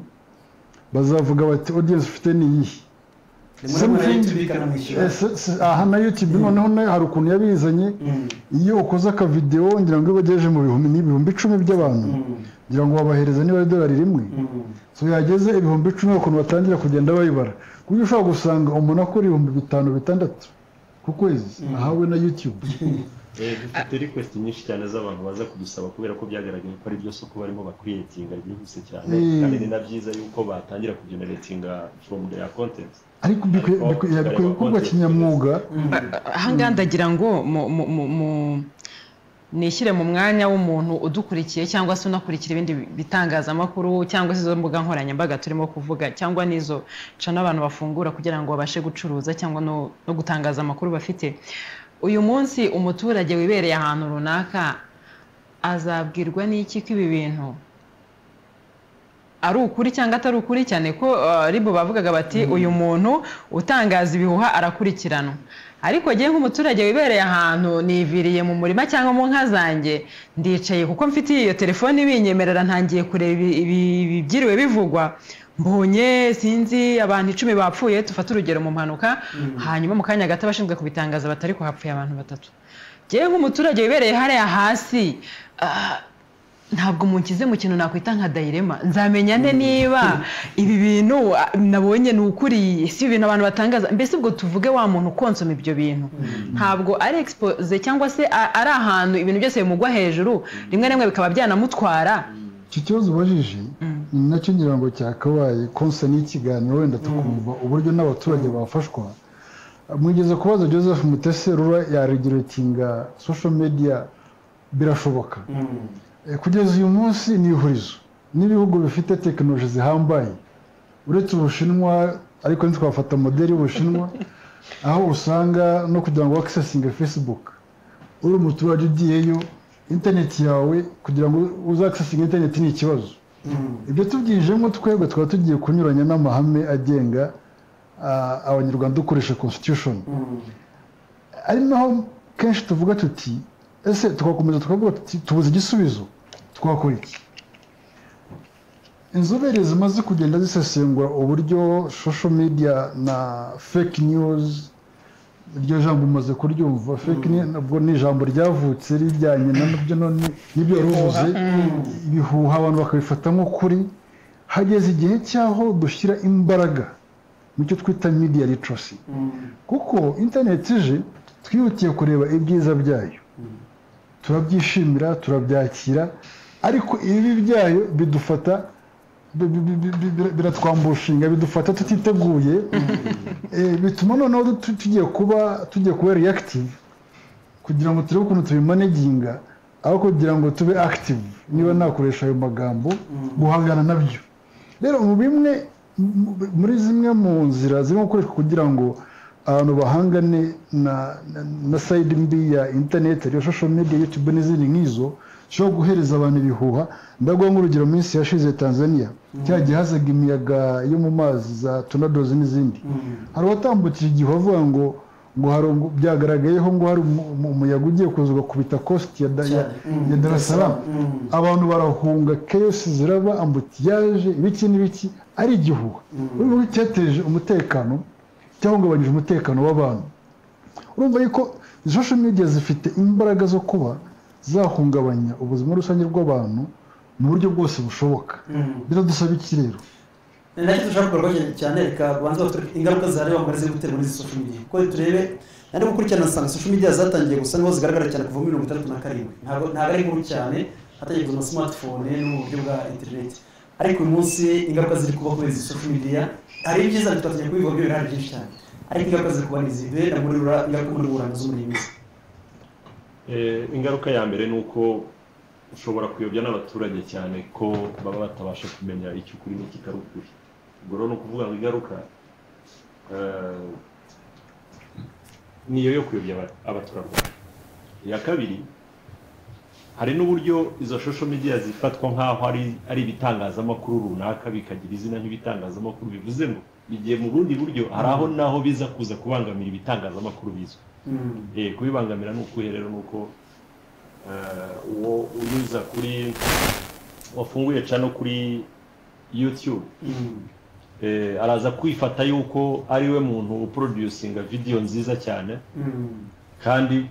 bazavuga bati audience ufite ni iyi aha na YouTube noneho hari ukuntu yabizanye iyo ukoze aka video ngira ngo bagejeje mu bihumbi 10 by'abantu ngira ngo babahereza niba $1 rimwe so yageze 10,000 ukuntu batangira kugenda bayibara kuko ushobora gusanga umuntu akora 5,000-6,000 ku kwezi ahawe na YouTube dufite request nyinshi cyane z'abantu baza kudusaba kubera ko byagaragaye ko ari byo soko barimo bakwiyetinga byihuse cyane kandi ni nabyiza yuko batangira kugeneratinga from their content ariko bikwiye kuba kinyamwuga ahangaha ndagira ngo nishyire mu mwanya w'umuntu udukurikiye cyangwa se unakurikira ibindi bitangazamakuru cyangwa se izo mbuga nkoranyambaga turimo kuvuga cyangwa n'izo cana abantu bafungura kugira ngo babashe gucuruza cyangwa no gutangaza amakuru bafite uyu munsi umuturage wibereye ahantu runaka azabwirwa n'iki ko ibi bintu ari ukuri cyangwa atari ukuri cyane ko ribo bavugaga bati uyu muntu utangaza ibihuha arakurikiranwa ariko giye nk'umuturage wibereye ahantu niviriye mu murima cyangwa mu nka zanjye ndicaye kuko mfite iyo telefone ibinyemerera ntangiye kureba ibyiriwe bivugwa mbonye sinzi abantu 10 bapfuye tufata urugero mu mpanuka hanyuma mu kanya gato abashinzwe kubitangaza batari ko hapfuye abantu 3 giye nk'umuturage wibereye hariya hasi ntabwo munkize mu kintu nakwita nka dilema nzamenya nte niba ibi bintu nabonye ni ukuri si ibintu abantu batangaza mbese ubwo tuvuge wa muntu konsoma ibyo bintu ntabwo ari expose cyangwa se ari ahantu ibintu byose bimugwa hejuru rimwe rimwe bikaba byanamutwara icyo kibazo ubajije ni nacyo ngira ngo cyakabaye konsa n'ikiganiro wenda tukumva uburyo n'abaturage bafashwa mwigeze kubaza Joseph Mutese Rura ya regulatinga social media birashoboka kugeza uyu munsi ni ihurizo n'ibihugu bifite tekinoloji zihambaye uretse Ubushinwa ariko ntitwafata modeli y'Ubushinwa aho usanga no kugira ngo accessing Facebook uri umuturage ugiyeyo internet yawe kugira ngo uza accessing internet ni ikibazo ibyo tubyijemo twebwe twaba tugiye kunyuranya n'amahame agenga abanyarwanda dukoresha constitution ari naho kenshi tuvuga tuti ese tugakomeza tukavuga tuti tubuze igisubizo twakora iki inzobere zimaze kugenda zisesengura uburyo social media na fake news iryo jambo umaze kuryumva fake nabwo ni ijambo ryavutse rijyanye nabyo none n'ibyo ruvuze ibihuha abantu bakabifata nk'ukuri hageze igihe cyaho dushyira imbaraga mu cyo twita media literacy kuko internet ije twihutiye kureba ibyiza byayo turabyishimira turabyakira ariko ibi byayo bidufata biratwambushinga bidufata tutiteguye bituma noneho tugiye kuba reactive kugira ngo turebe ukuntu tubimanaginga aho kugira ngo tube active niba nakoresha ayo magambo guhangana nabyo rero mu bimwe muri zimwe mu nzira zirimo gukoreshwa kugira ngo abantu bahangane na side mbi ya internet ya social media YouTube n'izindi nk'izo cyo guhereza abantu ibihuha ndaguha nk'urugero mu minsi yashize Tanzania cyagiye hazaga imiyaga yo mu mazi za tornadoes n'izindi hari watambukije igihe avuga ngo byagaragayeho ngo hari umuyaga ugiye kuza ugakubita coast ya Dar es Salaam abantu barahunga chaos ziraba ambutiyaje ibiki n'ibiki ari igihuha urumva cyateje umutekano cyahungabanyije umutekano w'abantu urumva yuko social media zifite imbaraga zo kuba zahungabanya ubuzima rusange bw'abantu mu buryo bwose bushoboka biradusaba iki rero nacyo dushaka gukorwa cyane reka banza batwereke ingaruka zareba amaze guterwa n'izi social media ko turebe nari gukurikirana nsanga social media zatangiye gusa niho zigaragara cyane kuva muri 1967 ntabwo ari nkuru cyane hatangiye kuza smartphone n'uburyo bwa internet ariko uyu munsi ingaruka ziri kuba kuri izi social media hari ibyiza tutagiye kubivuga byo birahari byinshi cyane ariko ingaruka ziri kuba n'izibe na muri ingaruka muri burana zo muri minsi ingaruka ya mbere ni uko ushobora kuyobya n'abaturage cyane ko baba batabasha kumenya icyo ukuri n'ikitari ukuri ubwo rero ni ukuvuga ngo ingaruka niyo yo kuyobya abaturarwanda iya kabiri hari n'uburyo izo social media zifatwa nk'aho ari ibitangazamakuru runaka bikagira izina nk'ibitangazamakuru bivuze ngo bigiye mu bundi buryo hari aho naho biza kuza kubangamira ibitangazamakuru bizwi kubibangamira ni ukuhe rero ni uko uwo unyuza kuri wafunguye cano kuri YouTube araza kwifata yuko ari we muntu uproducinga video nziza cyane kandi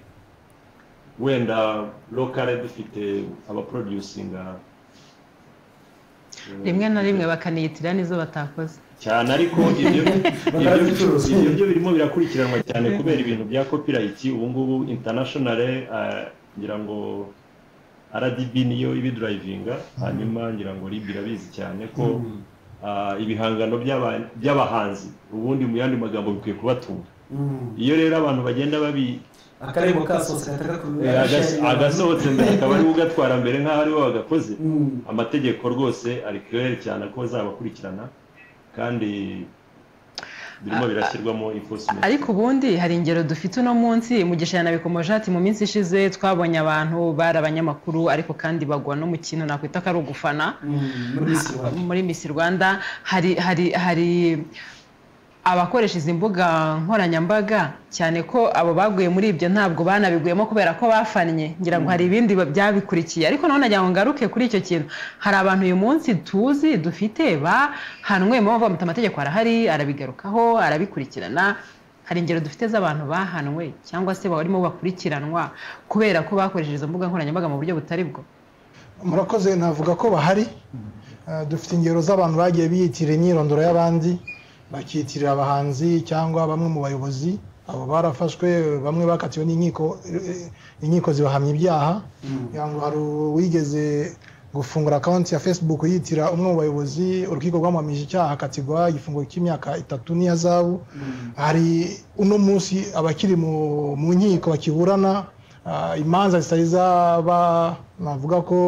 wenda locally dufite abaproducinga rimwe na rimwe bakaniyitira nizo batakoze cyane ariko ibyo birimo birakurikiranwa cyane kubera ibintu bya copyright ubu ngubu international ngira ngo RDB niyo ibidrivinga hanyuma ngira ngo RIB irabizi cyane ko ibihangano by'abahanzi ubundi mu yandi magambo bikwiye kubatunga iyo rero abantu bagenda babi akarebo kasohotse agasohotse mbere akaba ari ugatwara mbere nk'aho ari bo bagakoze amategeko rwose ari clear cyane ko zabakurikirana kandi birimo birashyirwamo enforcement ariko ubundi hari ingero dufite uno munsi Mugisha yanabikomoje ati mu minsi ishize twabonye abantu bari abanyamakuru ariko kandi bagwa no mu kintu nakwita ko ari ugufana muri Miss Rwanda hari abakoresha izi mbuga nkoranyambaga cyane ko abo baguye muri ibyo ntabwo banabiguyemo kubera ko bafannye ngira ngo hari ibindi byabikurikiye ariko none nagira ngo ngaruke kuri icyo kintu hari abantu uyu munsi tuzi dufite bahanwe mu bavuga amategeko arahari arabigarukaho arabikurikirana hari ingero dufite z'abantu bahanwe cyangwa se barimo bakurikiranwa kubera ko bakoresheje izo mbuga nkoranyambaga mu buryo butari bwo murakoze navuga ko bahari dufite ingero z'abantu bagiye biyitirira imyirondoro y'abandi bakiyitirira abahanzi cyangwa bamwe mu bayobozi abo barafashwe bamwe bakatiwe inkiko zibahamya ibyaha ngo hari uwigeze gufungura account ya Facebook yitira umwe mu bayobozi urukiko rwamamije icyaha akatigwa igifungo cy'imyaka 3 n'iyazabu hari uno munsi abakiri mu nkiko bakiburana imanza zitari zaba navuga ko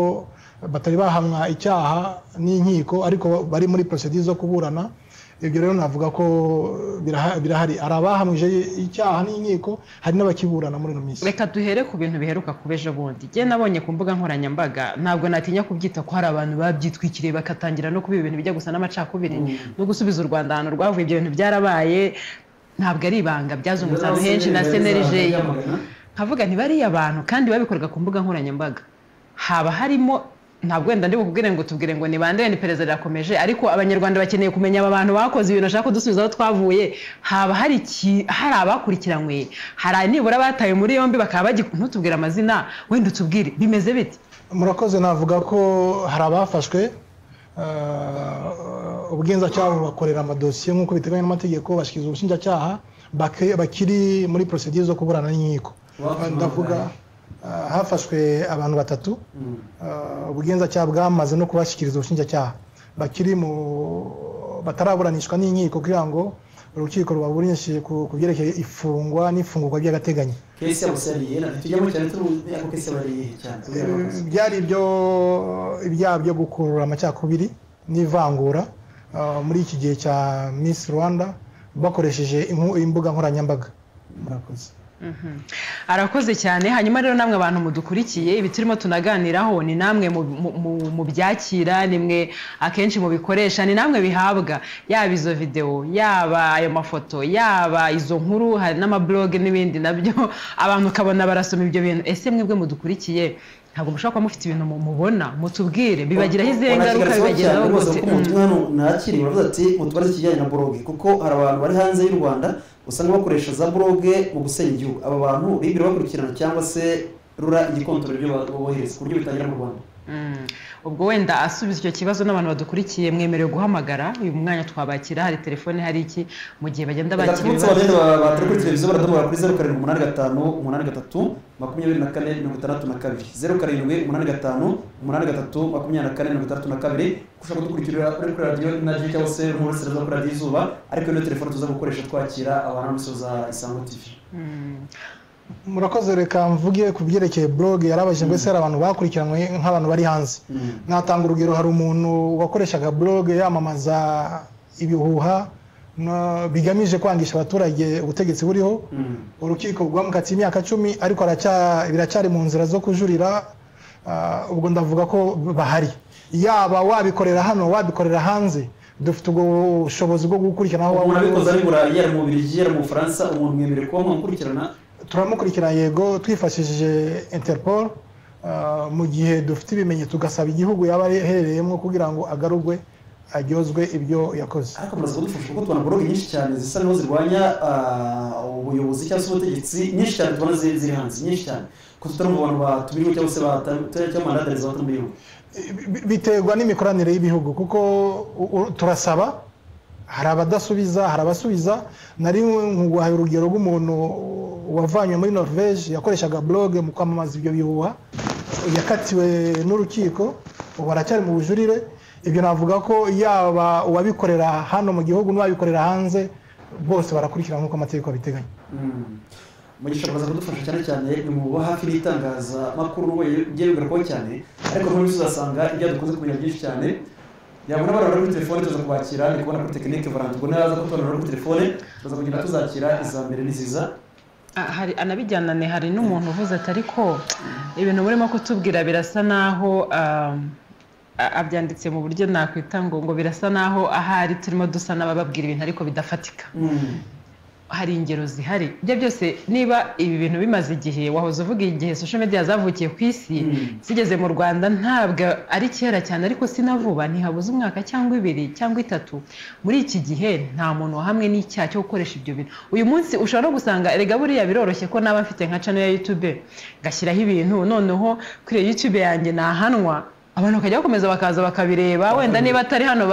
batari bahamwa icyaha n'inkiko ariko bari muri procedure zo kuburana ibyo rero navuga ko birahari arabahamije icyaha n'inkiko hari n'abakiburana muri no minsi reka duhere ku bintu biheruka kubeje bundi je nabonye ku mbuga nkoranyambaga ntabwo natinya kubyita ko hari abantu babyitwikiriye bakatangira no kubiba ibintu bijya gusa n'amacakubiri no gusubiza u Rwanda ahantu rwavuye ibyo bintu byarabaye ntabwo ari ibanga byazungutse ahantu henshi na CNLG nkavuga ntibariye abantu kandi babikorega ku mbuga nkoranyambaga haba harimo ntabwo wenda ndi bukubwire ngo tubwire ngo ni bande ni perezida yakomeje ariko abanyarwanda bakeneye kumenya aba bantu bakoze ibintu ashaka kudusubizaho twavuye haba hari abakurikiranywe hari nibura bataye muri yombi bakaba ntutubwire amazina wenda utubwire bimeze bite murakoze navuga ko hari abafashwe ubugenzacyaha bakorera amadosiye nk'uko biteganywa n'amategeko bashyikirizwa ubushinjacyaha bakiri muri procedure zo kuburana n'inkiko ndavuga hafashwe abantu 3 ubugenzacyaha bwamaze no kubashyikiriza ubushinjacyaha bakiri bataraburanishwa n'inkiko kugira ngo urukiko rubaburanishe ku byerekeye ifungwa n'ifungurwa by'agateganyo kesi yabusariye na tujyamo cyane ako kesi bariye cyane byari ibyaha byo gukurura amacakubiri n'ivangura muri iki gihe cya Miss Rwanda bakoresheje imbuga nkoranyambaga murakoze arakoze cyane hanyuma rero namwe abantu mudukurikiye ibi turimo tunaganiraho ni namwe mu byakira nimwe akenshi mu bikoresha ni namwe bihabwa yaba izo video yaba ayo mafoto yaba izo nkuru hari n'amablog n'ibindi nabyo abantu kabona barasoma ibyo bintu ese mwebwe mudukurikiye ntabwo mushaka mufite ibintu mubona mutubwire bibagiraho izihe ngaruka bibagiraho rwose ko umwana nakiri baravuga ati mutubaze kijyanye na blog kuko hari abantu bari hanze y'u Rwanda usanga bakoresha za blog mu gusenya igihugu aba bantu bibira bakurikirana cyangwa se rura igikontorero byo bohereza ku buryo bitangira mu Rwanda ubwo wenda asubiza icyo kibazo n'abantu badukurikiye mwemerewe guhamagara uyu mwanya twabakira hari telefone hari iki mu gihe bagenda bakira ibibazo batari kuri televiziyo baradubura kuri 078583 078583 kushaka gukurikira kuri radio naje cyangwa se muri serivisi za radio izuba ariko iyo telefone tuza gukoresha twakira abantu musoza Isango TV murakoze reka mvuge ku byerekeye blog yarabajije ngo ese hari abantu bakurikiranywe nk'abantu bari hanze natanga urugero hari umuntu wakoreshaga blog yamamaza ibihuha bigamije kwangisha abaturage ubutegetsi buriho urukiko rwamukatiye imyaka 10 ariko biracyari mu nzira zo kujurira ubwo ndavuga ko bahari yaba wabikorera hano wabikorera hanze dufite ubushobozi bwo gukurikirana aho waba urabikoze ari Burayi yari mu Bubiligi yari mu Faransa umuntu mwemerera ko mukurikirana turamukurikirana yego twifashishije Interpol mu gihe dufite ibimenyetso tugasaba igihugu yaba aherereyemo kugira ngo agarurwe aryozwe ibyo yakoze ariko muraza kudufasha kuko tubona blog nyinshi cyane zisa naho zirwanya ubuyobozi cyangwa se ubutegetsi nyinshi cyane tubona ziri hanze nyinshi cyane ko tutarumva abantu batumiriwe cyangwa se cyangwa mandatariza batumiriwe biterwa n'imikoranire y'ibihugu kuko turasaba hari abadasubiza hari abasubiza nari nguhaye urugero rw'umuntu wavanywe muri Norvège yakoreshaga blog mu kwamamaza ibyo bihuha yakatiwe n'urukiko ubu aracyari mu bujurire ibyo navuga ko yaba uwabikorera hano mu gihugu n'uwabikorera hanze bose barakurikirana nk'uko amategeko abiteganya mugisha baraza kudufasha cyane cyane mu hafi n'itangaza makuru ugiye bigaragara cyane ariko muri uzasanga ibyo dukunze kumenya byinshi cyane yabona barara kuri telefone tuza kubakira ni kubona kuri tekinike barandi ubwo naza kutonora kuri telefone tuza kugenda tuzakira izambere niziza hari anabijyanane hari n'umuntu uvuze ati ariko ibintu burimo kutubwira birasa naho abyanditse mu buryo nakwita ngo birasa naho ahari turimo dusa n'abababwira ibintu ariko bidafatika hari ingero zihari ibyo byose niba ibi bintu bimaze igihe wahoze uvuga igihe social media zavukiye ku isi zigeze mu Rwanda ntabwo ari kera cyane ariko sinavuba ntihabuze umwaka cyangwa 2 cyangwa 3 muri iki gihe nta muntu wahamwe n'icyaha cyo gukoresha ibyo bintu uyu munsi ushobora no gusanga erega buriya biroroshye ko naba mfite nka channel ya YouTube gashyiraho ibintu noneho kuri YouTube yanjye nahanwa abantu bakajya bakomeza bakaza bakabireba wenda niba atari hano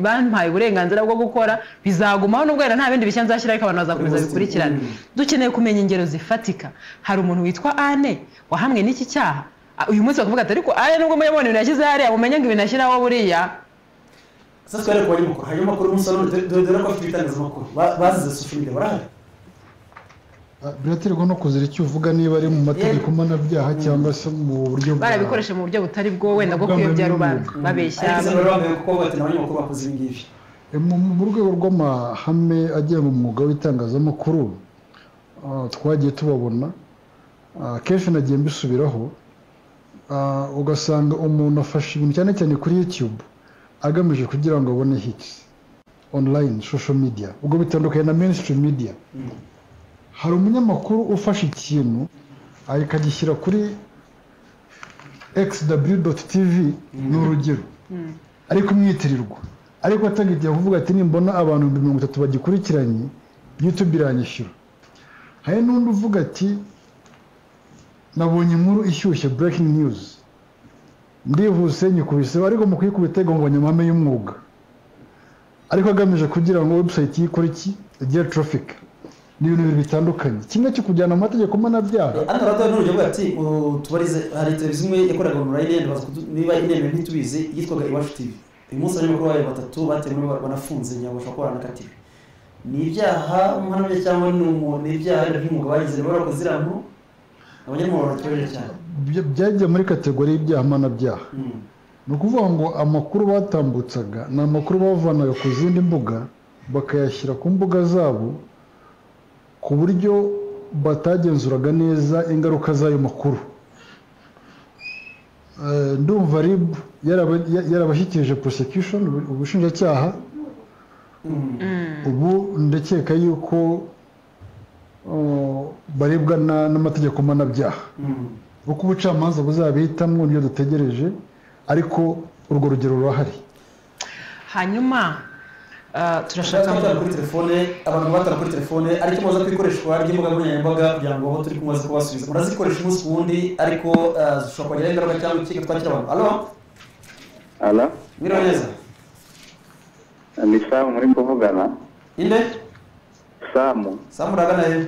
bampaye uburenganzira bwo gukora bizagumaho nubwo nta bindi bishya nzashyira ariko abantu bazakomeza bikurikirana dukeneye kumenya ingero zifatika hari umuntu witwa Anne wahamwe n'iki cyaha uyu munsi bakavuga ati ariko Anne nubwo muyabona ibintu yashyize hariya mumenye ngo ibintu ashyiraho buriya sasa twari kwa nyuma hanyuma makuru musano dore ko afite itangazamakuru bazize social media barahari biraterwa no kuzira icyo uvuga niba ari mu mategeko mpanabyaha cyangwa se mu buryo barabikoresha mu buryo butari bwo wenda bwo kuyobya rubanda babeshya mu rwego rw'amahame agenga umwuga w'itangazamakuru twagiye tubabona kenshi nagiye mbisubiraho ugasanga umuntu afashe ibintu cyane cyane kuri YouTube agamije kugira ngo abone hits online social media ubwo bitandukanye na mainstream media hari umunyamakuru ufashe ikintu akagishyira xw.tv ni urugero ariko umwitirirwa ariko atagiye kuvuga ati nimbona abantu 30 bagikurikiranye YouTube iranyishyura. Hari n'undi uvuga ati nabonye inkuru ishyushye breaking news ndihuse nyikubiseho ariko mu kuyikubita ngo nyamame y'umwuga ariko agamije kugira ngo website yikore iki igiye traffic n'ibintu bibiri bitandukanye kimwe cyo kujyana amategeko manabyaha andi rado n'urugero bwati tubarize hari televiziyo imwe yakoraga online niba ineme ntitubizi yitwaga Iwacu TV uyu munsi arimo ko bari batatu batemwe banafunze nyabasha ko baranakatiwe ni ibyaha umuhanabye cyangwa ni ibyaha by'umwuga bagize barakoze irantu abanyamuriro bakibaje cyane byagiye muri kategori y'ibyaha manabyaha ni ukuvuga ngo amakuru batambutsaga ni amakuru bavanaga ku zindi mbuga bakayashyira ku mbuga zabo ku buryo batagenzuraga neza ingaruka z'ayo makuru. Ndumva RIB yarabashyikirije prosecution ubushinjacyaha ubu ndakeka yuko barebwa n'amategeko manabyaha uko ubucamanza buzabihitamwo niyo dutegereje ariko urwo rugero rurahari. Hanyuma turashaka kuri telefone abantu batara kuri telefone ariko muza kwikoreshwa ry'imbuga nkoranyambaga kugira ngo turi kumaze kubasubiza murazikoresha umunsi wundi ariko zishobora kugira ingaruka cyangwa ikike twakira abantu. Allo Miro neza ni Sam muri kuvugana inde Sam uragana he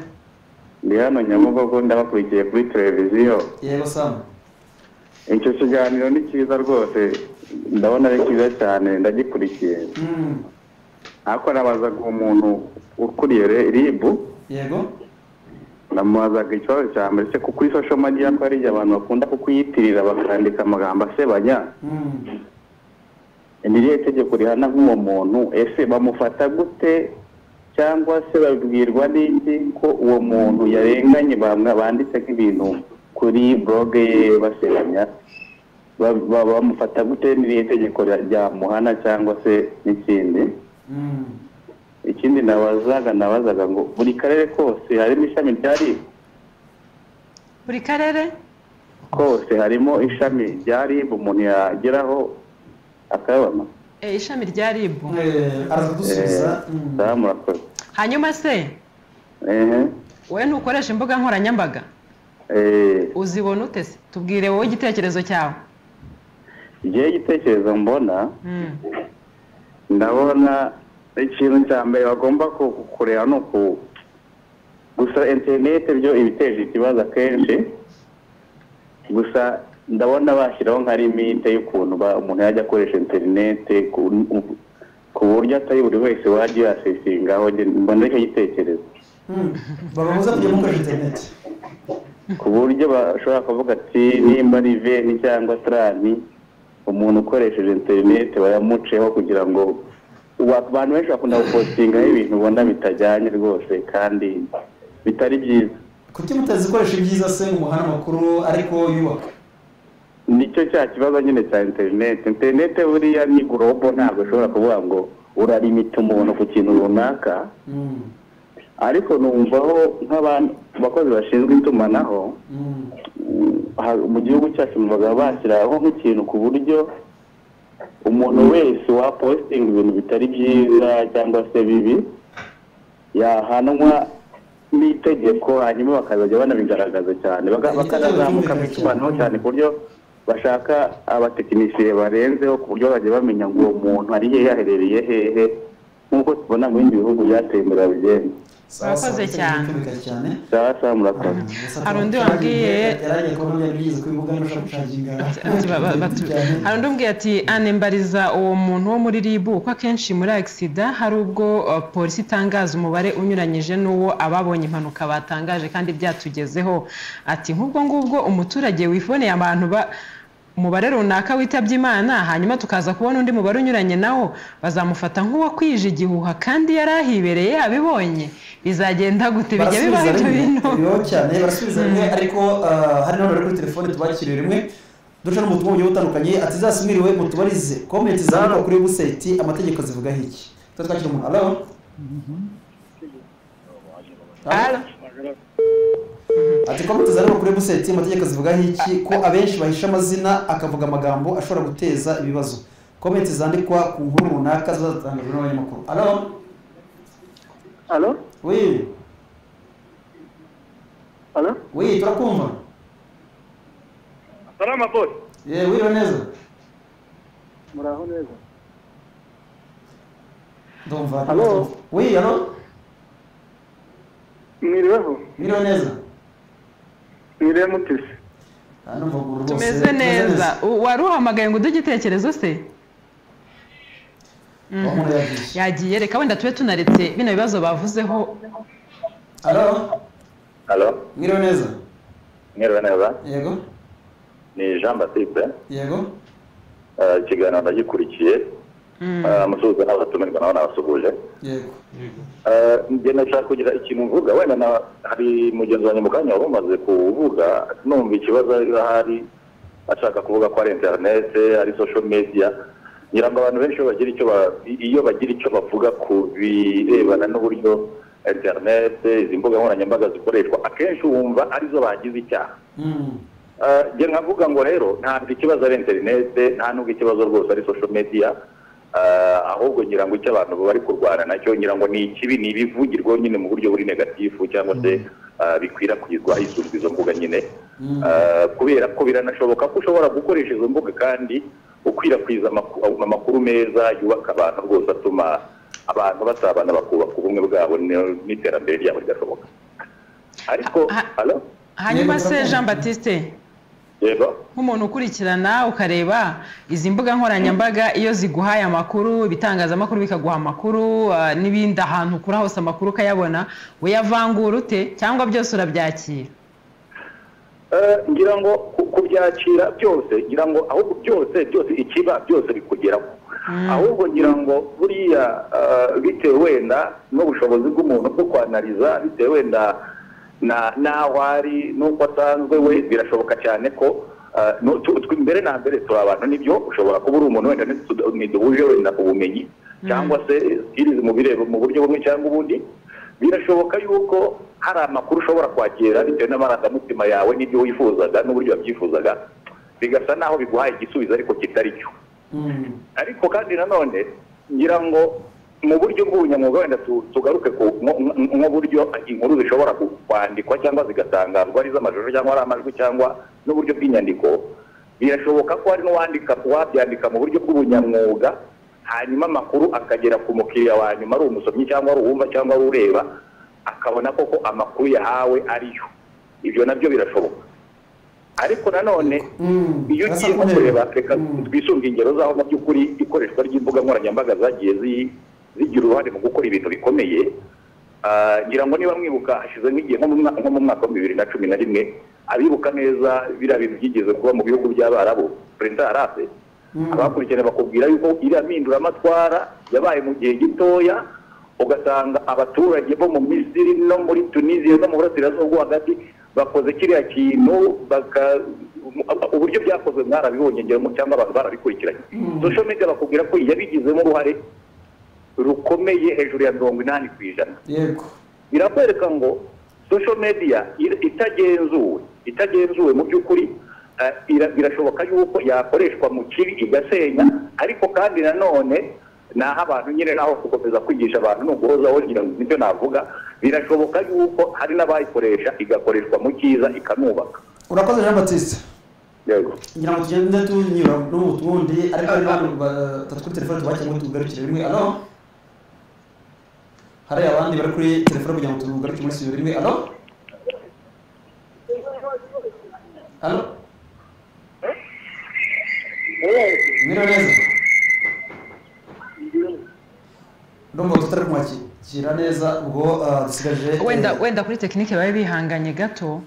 ndi hano Nyabugogo ndabakurikiye kuri televiziyo. Yego Sam icyo kiganiro ni cyiza rwose ndabona ari cyiza cyane ndagikurikiye ako nabazaga umuntu ukuriye RIB yego namubazaga ikibazo cya mbere se kuri social media ko ari abantu bakunda kuyitirira bakandika amagambo asebanya niriye tegeko rihana nk'uwo muntu ese bamufata gute cyangwa se babwirwa n'iki ko uwo muntu yarenganye banditse nk'ibintu kuri blog ye basebanya bamufata gute niriye tegeko ryamuhana cyangwa se n'ikindi ikindi nabazaga ngo buri karere kose harimo ishami rya RIB buri karere kose harimo ishami rya RIB umuntu yageraho akabona ishami rya RIB aradusubiza murakoze. hanyuma se wowe ntukoresha imbuga nkoranyambaga uzibona ute se tubwire wowe igitekerezo cyawe. igihe igitekerezo mbona ndabona ikintu cya mbere bagomba kureba no gusa internet byo ibiteje ikibazo akenshi gusa ndabona bashyiraho nka limite y'ukuntu umuntu yajya akoresha internet ku buryo atari buri wese wajya yasesingaho mbona icyo gitekerezo bababuza kujya mukoresha internet ku buryo bashobora kuvuga ati nimba ari veni cyangwa trani umuntu ukoresheje internet bayamuceho kugira ngo abantu benshi bakunda gupostingaho ibintu ubona bitajyanye rwose kandi bitari byiza. kuki mutazikoresha ibyiza se umuhana makuru ariko yubaka nicyo cya kibazo nyine cya internet buriya ni global ntabwo ushobora kuvuga ngo uralimita umuntu ku kintu runaka ariko numvaho nk'abantu bakozi bashinzwe itumanaho mu gihugu cyacu mvuga bashyiraho nk'ikintu ku buryo umuntu wese wapostinga ibintu bitari byiza cyangwa se bibi yahanwa n'itegeko hanyuma bakazajya banabigaragaza cyane bakazamuka mu itumanaho cyane ku buryo bashaka abatekinisiye barenzeho ku buryo bajya bamenya ngo uwo muntu ari hehe aherereye hehe nk'uko tubona mu bindi bihugu byateye imbere bigenda. Murakoze cyane. Sawa murakoze. Hari undi wambwiye hari undi umbwiye ati anembariza uwo muntu wo muri RIB uko akenshi muri accident hari ubwo polisi itangaza umubare unyuranyije n'uwo ababonye impanuka batangaje kandi byatugezeho ati nk'ubwo ngubwo umuturage wifone abantu umubare runaka witabye Imana hanyuma tukaza kubona undi mubare unyuranye nawo bazamufata nk'uwakwije igihuha kandi yarahibereye abibonye bizagenda gute bijya bibaho ibyo bintu cyane barasubiza rimwe ariko hari n'abari kuri telefone tubakiriye rimwe duca no mu butumwa bugiye butandukanye ati zasumiriwe mutubarize comment zandika kuri website amategeko zivuga iki twakira umuntu. Allo ati komite zarimo kuri website amategeko zivugaho iki ko abenshi bahisha amazina akavuga amagambo ashobora guteza ibibazo. Komite zandikwa ku nkuru runaka zatangajwe n'abanyamakuru. Allo? Oui. Allo? Oui, turakumva. Salama boss. Wiriwe neza. Muraho neza. Ndumva. Allo? Oui, allo? Mwiriweho? Wiriwe neza. Mwiriwe mutese. Tumeze neza. Wari uhamagaye ngo udugitekerezo se? Yagiye, reka wenda tube tunaretse bino bibazo bavuzeho. Allo? Mwiriwe neza. Mwiriwe neza. Yego. Ni Jean Baptiste. Yego. Ikiganiro ndagikurikiye. Musuhuza n'abatumirwa nabo nabasuhuje. Yego. Njye nashaka kugira ikintu mvuga, wenda hari mugenzi wanjye mu kanya wari umaze kuvuga, numva ikibazo ahari ashaka kuvuga ko ari internet, ari social media. Ngira ngo abantu benshi iyo bagira icyo bavuga ku birebana n'uburyo internet, izi mbuga nkoranyambaga zikoreshwa, akenshi wumva arizo bagize icyaha. Njye nkavuga ngo rero ntabwo ikibazo ari internet, nta nubwo ikibazo rwose ari social media, ahubwo ngira ngo icyo abantu bari kurwana nacyo ngira ngo ni ikibi, ni ibivugirwa nyine mu buryo buri negatifu cyangwa se bikwirakwizwa hisunzwe izo mbuga nyine, kubera ko biranashoboka ko ushobora gukoresha izo mbuga kandi ukwirakwiza amakuru meza yubaka abantu rwose, atuma abantu basabana bakubaka ubumwe bwabo n'iterambere ryabo rigashoboka. Ariko hanyuma se Jean Baptiste, yego, nk'umuntu ukurikirana ukareba izi mbuga nkoranyambaga iyo ziguhaye amakuru, ibitangazamakuru bikaguha amakuru n'ibindi ahantu kuri hose amakuru ukayabona, we yavangura ute cyangwa byose urabyakira? Ngira ngo kubyakira byose, ngira ngo ahubwo byose ikiba byose bikugeraho, ahubwo ngira ngo buriya bitewe wenda n'ubushobozi bw'umuntu bwo kwanariza, bitewe wenda naho ari n'uko asanzwe we, birashoboka cyane ko mbere na mbere turi abantu, nibyo ushobora kuba uri umuntu wenda ntiduhuje wenda ubumenyi cyangwa se skills mu buryo bumwe cyangwa ubundi, birashoboka yuko hari amakuru ushobora kwakira bitewe n'amarangamutima yawe n'ibyo wifuzaga n'uburyo wabyifuzaga, bigasa naho biguhaye igisubizo ariko kitari cyo. Ariko kandi nanone ngira ngo mu buryo bw'ubunyamwuga wenda tugaruke nk'uburyo inkuru zishobora kwandikwa cyangwa zigatangazwa ari iz'amashusho cyangwa ari amajwi cyangwa n'uburyo bw'inyandiko, birashoboka ko hari n'uwabyandika mu buryo bw'ubunyamwuga, hanyuma amakuru akagera ku mukiriya wa nyuma, ari umusomyi cyangwa ari uwumva cyangwa ari ureba, akabona koko amakuru yahawe ariyo. Ibyo nabyo birashoboka. Ariko nanone iyo ugiye kureba, reka twisunge ingero z'aho mu by'ukuri ikoreshwa ry'imbuga nkoranyambaga zagiye zigira uruhare mu gukora ibintu bikomeye. Ngira ngo niba mwibuka hashize nk'igihe nko mu mwaka wa 2011, abibuka neza biriya bintu byigeze kuba mu bihugu by'Abarabu, Prince Arabe, abakurikirana bakubwira yuko iriya mpinduramatwara yabaye mu gihe gitoya, ugasanga abaturage bo mu Misiri no muri Tunisia no mu Burasirazuba bwo hagati bakoze kiriya kintu, uburyo byakozwe mwarabibonye cyangwa abantu barabikurikiranye. Social media bakubwira ko yabigizemo uruhare rukomeye hejuru ya 80%. Yego. Birakwereka ngo social media itagenzuwe mu by'ukuri, birashoboka yuko yakoreshwa mu kibi igasenya, ariko kandi nanone naho abantu nyine naho gukomeza kwigisha abantu n'uguhozaho, ngira ngo nibyo navuga, birashoboka yuko hari n'abayikoresha igakoreshwa mu cyiza ikanubaka. Urakoze Jean Baptiste. Yego. Ngira ngo tugende tunyura no mu tundi, ariko hari n'abantu kuri telefone tubakira ngo tugarukire rimwe. Hari abandi bari kuri telefone kugira ngo tugaruke muri studio rimwe. Mwiriwe neza. Ndumva tutari kumwakira neza, ubwo dusigaje wenda kuri tekinike babe bihanganye gato,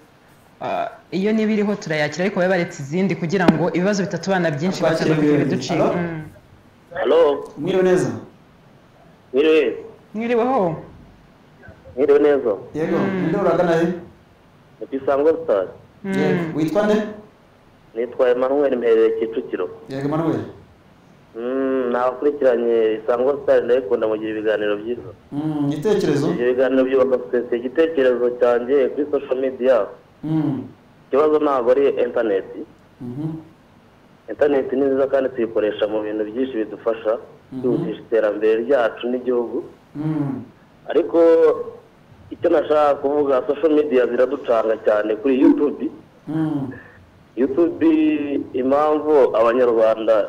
iyo niba iriho turayakira, ariko babe baretse izindi kugira ngo ibibazo bitatubana byinshi bakire biducika. Hello, mwiriwe neza. Mwiriweho. Mwiriwe neza. Yego, ninde uragana he? Isango Star. Yego, witwa nde? Nitwa Emmanuel Mperere Kicukiro. Yego Emmanuel. Nakurikiranye Isango Star, ndayikunda mugira ibiganiro byiza. Igitekerezo? Ibiganiro byubaka twese. Igitekerezo cyanjye kuri social media, ikibazo ntabwo ari interineti. Interineti ni nziza kandi tuyikoresha mu bintu byinshi bidufasha kwihutisha iterambere ryacu n'igihugu, ariko icyo nashaka kuvuga, social media ziraducanga cyane kuri YouTube. YouTube impamvu abanyarwanda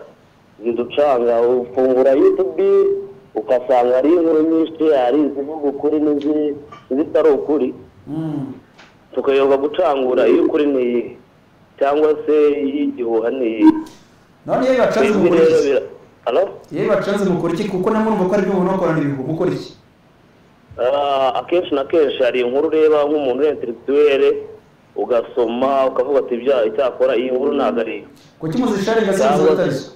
ziducanga, ufungura YouTube ukasanga ari inkuru nyinshi, ari izivuga ukuri n'izitari ukuri, tukayoba gucangura iyo ukuri ni iyihe cyangwa se y'igihuha ni iyihe. none iyo bacanze mukora iki? Iyo bacanze mukora iki? Kuko namurumva ko ari byo umuntu akorana ibihugu, mukora iki? Akenshi na kenshi hari inkuru ureba nk'umuntu intellectuel ugasoma ukavuga ati icyakora iyi nkuru ntabwo ari iyo. Kuki muzisharinga sanze atarizo?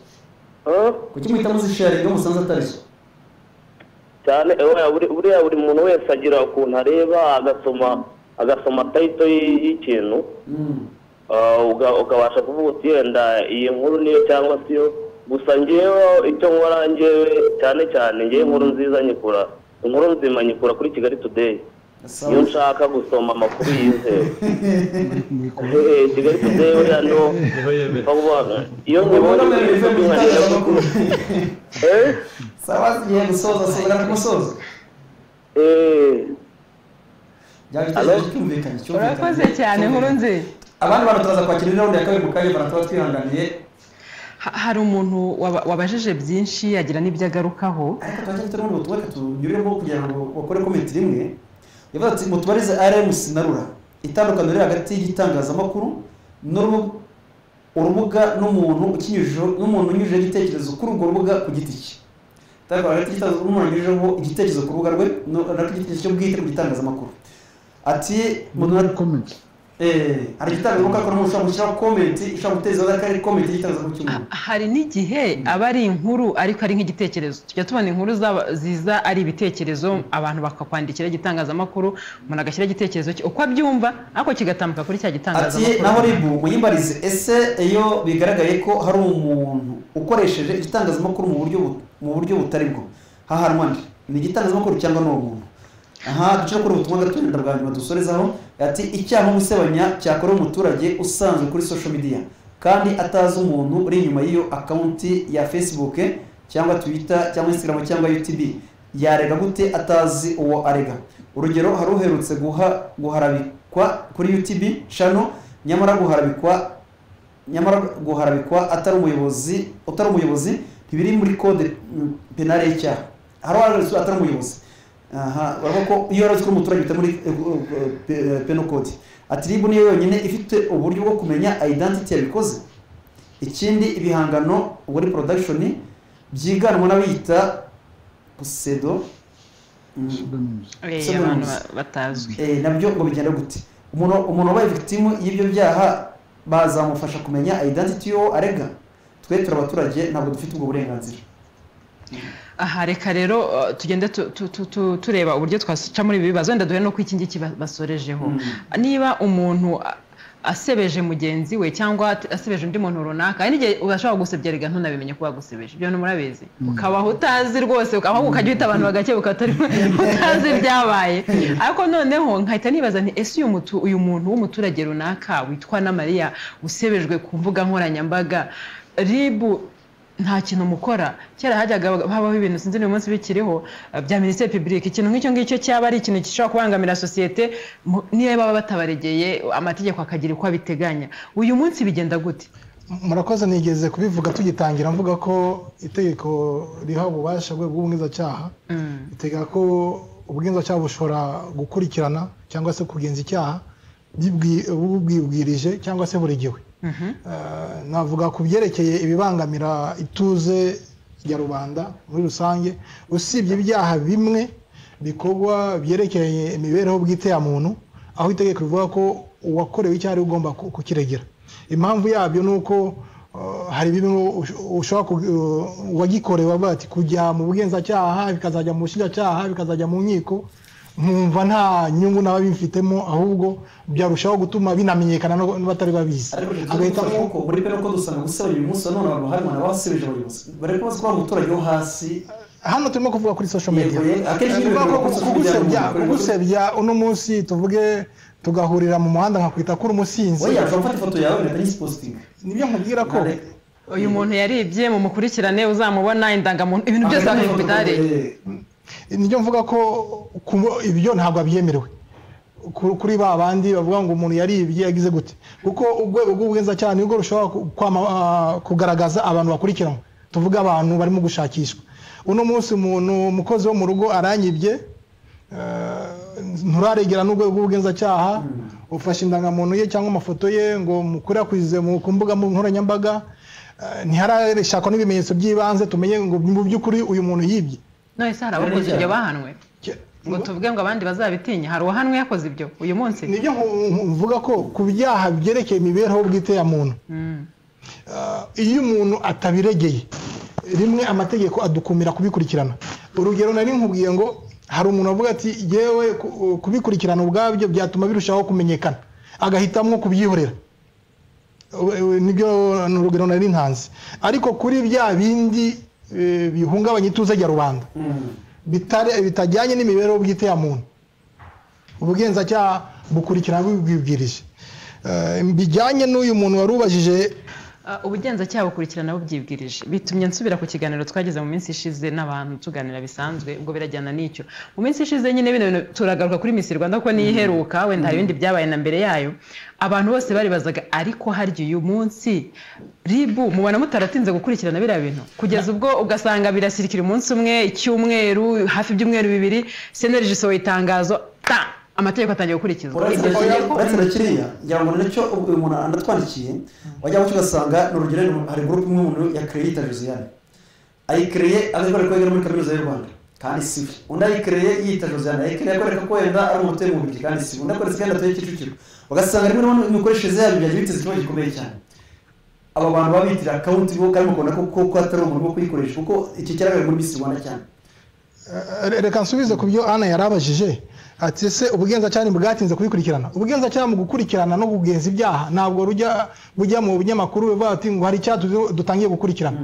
Kuki muhita muzisharinga musanze atarizo? Cyane buriya buri muntu wese agira ukuntu areba agasoma title y'ikintu, ukabasha kuvuga uti yenda iyi nkuru niyo cyangwa si yo. Gusa ngewe icyo nkora ngewe cyane cyane ngewe inkuru nziza nyikura, inkuru nzima nyikura kuri Kigali Today. Iyo nshaka gusoma amakuru yizewe Kigali Today buriya no iyo nkibonye amakuru sawa zigiye gusoza ku musozo. urakoze cyane nkuru nziza. Abandi bantu turaza kwakira raundi ya kabiri mu kanya baratuba twihanganiye. Hari umuntu wabajije byinshi agira n'ibyo agarukaho, ariko twajya turi mu butumwa tunyuremo kugira ngo bakore comment rimwe. Yavuze ati mutubarize RMC na RURA itandukaniro riri hagati y'igitangazamakuru urubuga n'umuntu unyujije igitekerezo kuri urwo rubuga ku giti cye. Itandukaniro hagati y'igitangazamakuru n'umuntu unyujijeho igitekerezo ku rubuga rwe n'igitekerezo cyo bwite ku gitangazamakuru. Ati muri comment hari igitangazamakuru akora ushobora gushyiraho comment ishobora guteza akari comment y'igitangazamakuru cy'umuntu. Hari n'igihe aba ari inkuru ariko ari nk'igitekerezo. Tujya tubona inkuru ziza ari ibitekerezo, abantu bakakwandikira igitangazamakuru, umuntu agashyira igitekerezo cye uko abyumva ariko kigatambuka kuri cya gitangazamakuru. Ati naho ribu muyimbarize, ese iyo bigaragaye ko hari umuntu ukoresheje igitangazamakuru mu buryo butari bwo, hahanwa nde? Ni igitangazamakuru cyangwa n'uwo muntu? Duce kuri ubutumwa gato bwa nyuma dusorezaho. Ati icyaha mu gusebanya cyakorewe umuturage usanzwe kuri social media kandi atazi umuntu uri inyuma y'iyo account ya Facebook cyangwa Twitter cyangwa Instagram cyangwa YouTube, yarega gute atazi uwo arega? Urugero, hari uherutse guharabikwa kuri YouTube channel, nyamara guharabikwa atari umuyobozi ntibiri muri code penale y'icyaha. Hari uherutse atari umuyobozi. Urabona ko iyo yarozwe umuturage bita muri penal code. Ati ribu niyo yonyine ifite uburyo bwo kumenya identity yabikoze. Ikindi, ibihangano muri production byiganwa n'abita pseudo abantu batazwi, nabyo ngo bigenda gute? Umuntu wabaye victim y'ibyo byaha bazamufasha kumenya identity yo arega? Twe turi abaturage ntabwo dufite ubwo burenganzira. Aha reka rero tugende tureba uburyo twaca muri ibi bibazo, wenda duhe no ku iki ngiki basorejeho. Niba umuntu asebeje mugenzi we cyangwa asebeje undi muntu runaka, hari n'igihe ubashobora gusebya rega ntunabimenye ko wagusebeje. Ibyo murabizi, ukabaho utazi rwose, ukabaho ukajya uhita abantu bagakebuka atari utazi ibyabaye. Ariko noneho nkahita nibaza nti ese uyu muntu w'umuturage runaka witwa na Maria usebejwe ku mbuga nkoranyambaga, ribu nta kintu mukora? Kera hajyaga habaho ibintu sinzi n'uyu munsi bikiriho bya ministère public, ikintu nk'icyo ngicyo cyaba ari ikintu gishobora kubangamira societe niyo baba batabaregeye amategeko akagira uko abiteganya. Uyu munsi bigenda gute? Murakoze, nigeze kubivuga tugitangira mvuga ko itegeko riha ububasha bw'ubwinzacyaha itegeka ko ubwinzacyaha bushobora gukurikirana cyangwa se kugenza icyaha bubwibwirije cyangwa se burigiwe. Navuga ku byerekeye ibibangamira ituze rya rubanda muri rusange, usibye ibyaha bimwe bikorwa byerekeye imibereho bwite ya muntu, aho itegeko rivuga ko uwakorewe icyaha ari ugomba kukiregera. Impamvu yabyo nuko hari bimwe ushobora uwagikorewe avuga ati kujya mu bugenzacyaha bikazajya mu bushinjacyaha bikazajya mu nkiko, nkumva nta nyungu naba bimfitemo, ahubwo byarushaho gutuma binamenyekana n'abatari babizi. Agahita nk'uko muri peno ko dusanga gusebanya uyu munsi none abantu harimo n'abasebeje abayobozi bari kubaza ko umuturage wo hasi. Hano turimo kuvuga kuri social media, kugusebya uno munsi tuvuge tugahurira mu muhanda nkakwita kuri umusinzi oya ufata ifoto yawe ndakanyisi posting nibyo nkubwira ko uyu muntu yaribye mu mukurikirane uzamubona indangamuntu ibintu byose akabikubitare nibyo mvuga ko ibyo ntabwo abyemerewe kuri ba bandi bavuga ngo umuntu yaribye yagize gute kuko urwego rw'ubugenzacyaha nibwo rushobora kugaragaza abantu bakurikiranwa tuvuga abantu barimo gushakishwa uno munsi umuntu umukozi wo mu rugo aranyibye nturaregera n'urwego rw'ubugenzacyaha ufashe indangamuntu ye cyangwa amafoto ye ngo mukwirakwize ku mbuga nkoranyambaga ntiharashakwa n'ibimenyetso by'ibanze tumenye ngo mu by'ukuri uyu muntu yibye none se hari abakoze ibyo bahanwe ngo tuvuge ngo abandi bazabitinya hari uwahanwe yakoze ibyo uyu munsi nibyo mvuga ko ku byaha byerekeye imibereho bwite ya muntu iyo umuntu atabiregeye rimwe amategeko adukumira kubikurikirana urugero nari nkubwiye ngo hari umuntu avuga ati yewe kubikurikirana ubwabyo byatuma birushaho kumenyekana agahitamo kubyihorera nibyo ni urugero nari ntanze ariko kuri bya bindi bihungabanya ituze rya rubanda bitajyanye n'imibereho bwite ya muntu ubugenzacyaha bukurikirana bibwibwirije bijyanye n'uyu muntu wari ubajije ubugenzacyaha bukurikirana bubyibwirije bitumye nsubira ku kiganiro twageze mu minsi ishize n'abantu tuganira bisanzwe ubwo birajyana n'icyo mu minsi ishize nyine bino bintu turagaruka kuri Miss Rwanda kuko niyiheruka wenda hari ibindi byabaye na mbere yayo abantu bose baribazaga ariko harya uyu munsi ribu mubona mutaratinze gukurikirana biriya bintu kugeza ubwo ugasanga birasirikira umunsi umwe icyumweru hafi ibyumweru bibiri CNLG isohoye itangazo amategeko atangiye gukurikizwa uretse na kiriya ngira ngo nicyo uyu muntu anatwandikiye wajya guca ugasanga ni urugero hari groupe imwe umuntu yakreye yita Josiane ayikreye agakora ko yiga muri kaminuza y'u Rwanda kandi si undi ayikreye yita Josiane ayikreye akoreka ko wenda ari umutwe mu biki kandi si undi akoreka kandi atoye Kicukiro ugasanga rimwe n'ubundi imikoreshereze yabo byagiye biteze ikibazo gikomeye cyane aba bantu babitira account bo karimo kubona ko atari umuntu wo kuyikoresha kuko iki cyarabaye muri Miss Rwanda cyane reka nsubize ku byo Ana yarabajije ati se ubugenzacyaha bwatinze kubikurikirana ubugenzacyaha mu gukurikirana no kugenza ibyaha ntabwo bujya mu binyamakuru bivuga ati ngo hari icyaha dutangiye gukurikirana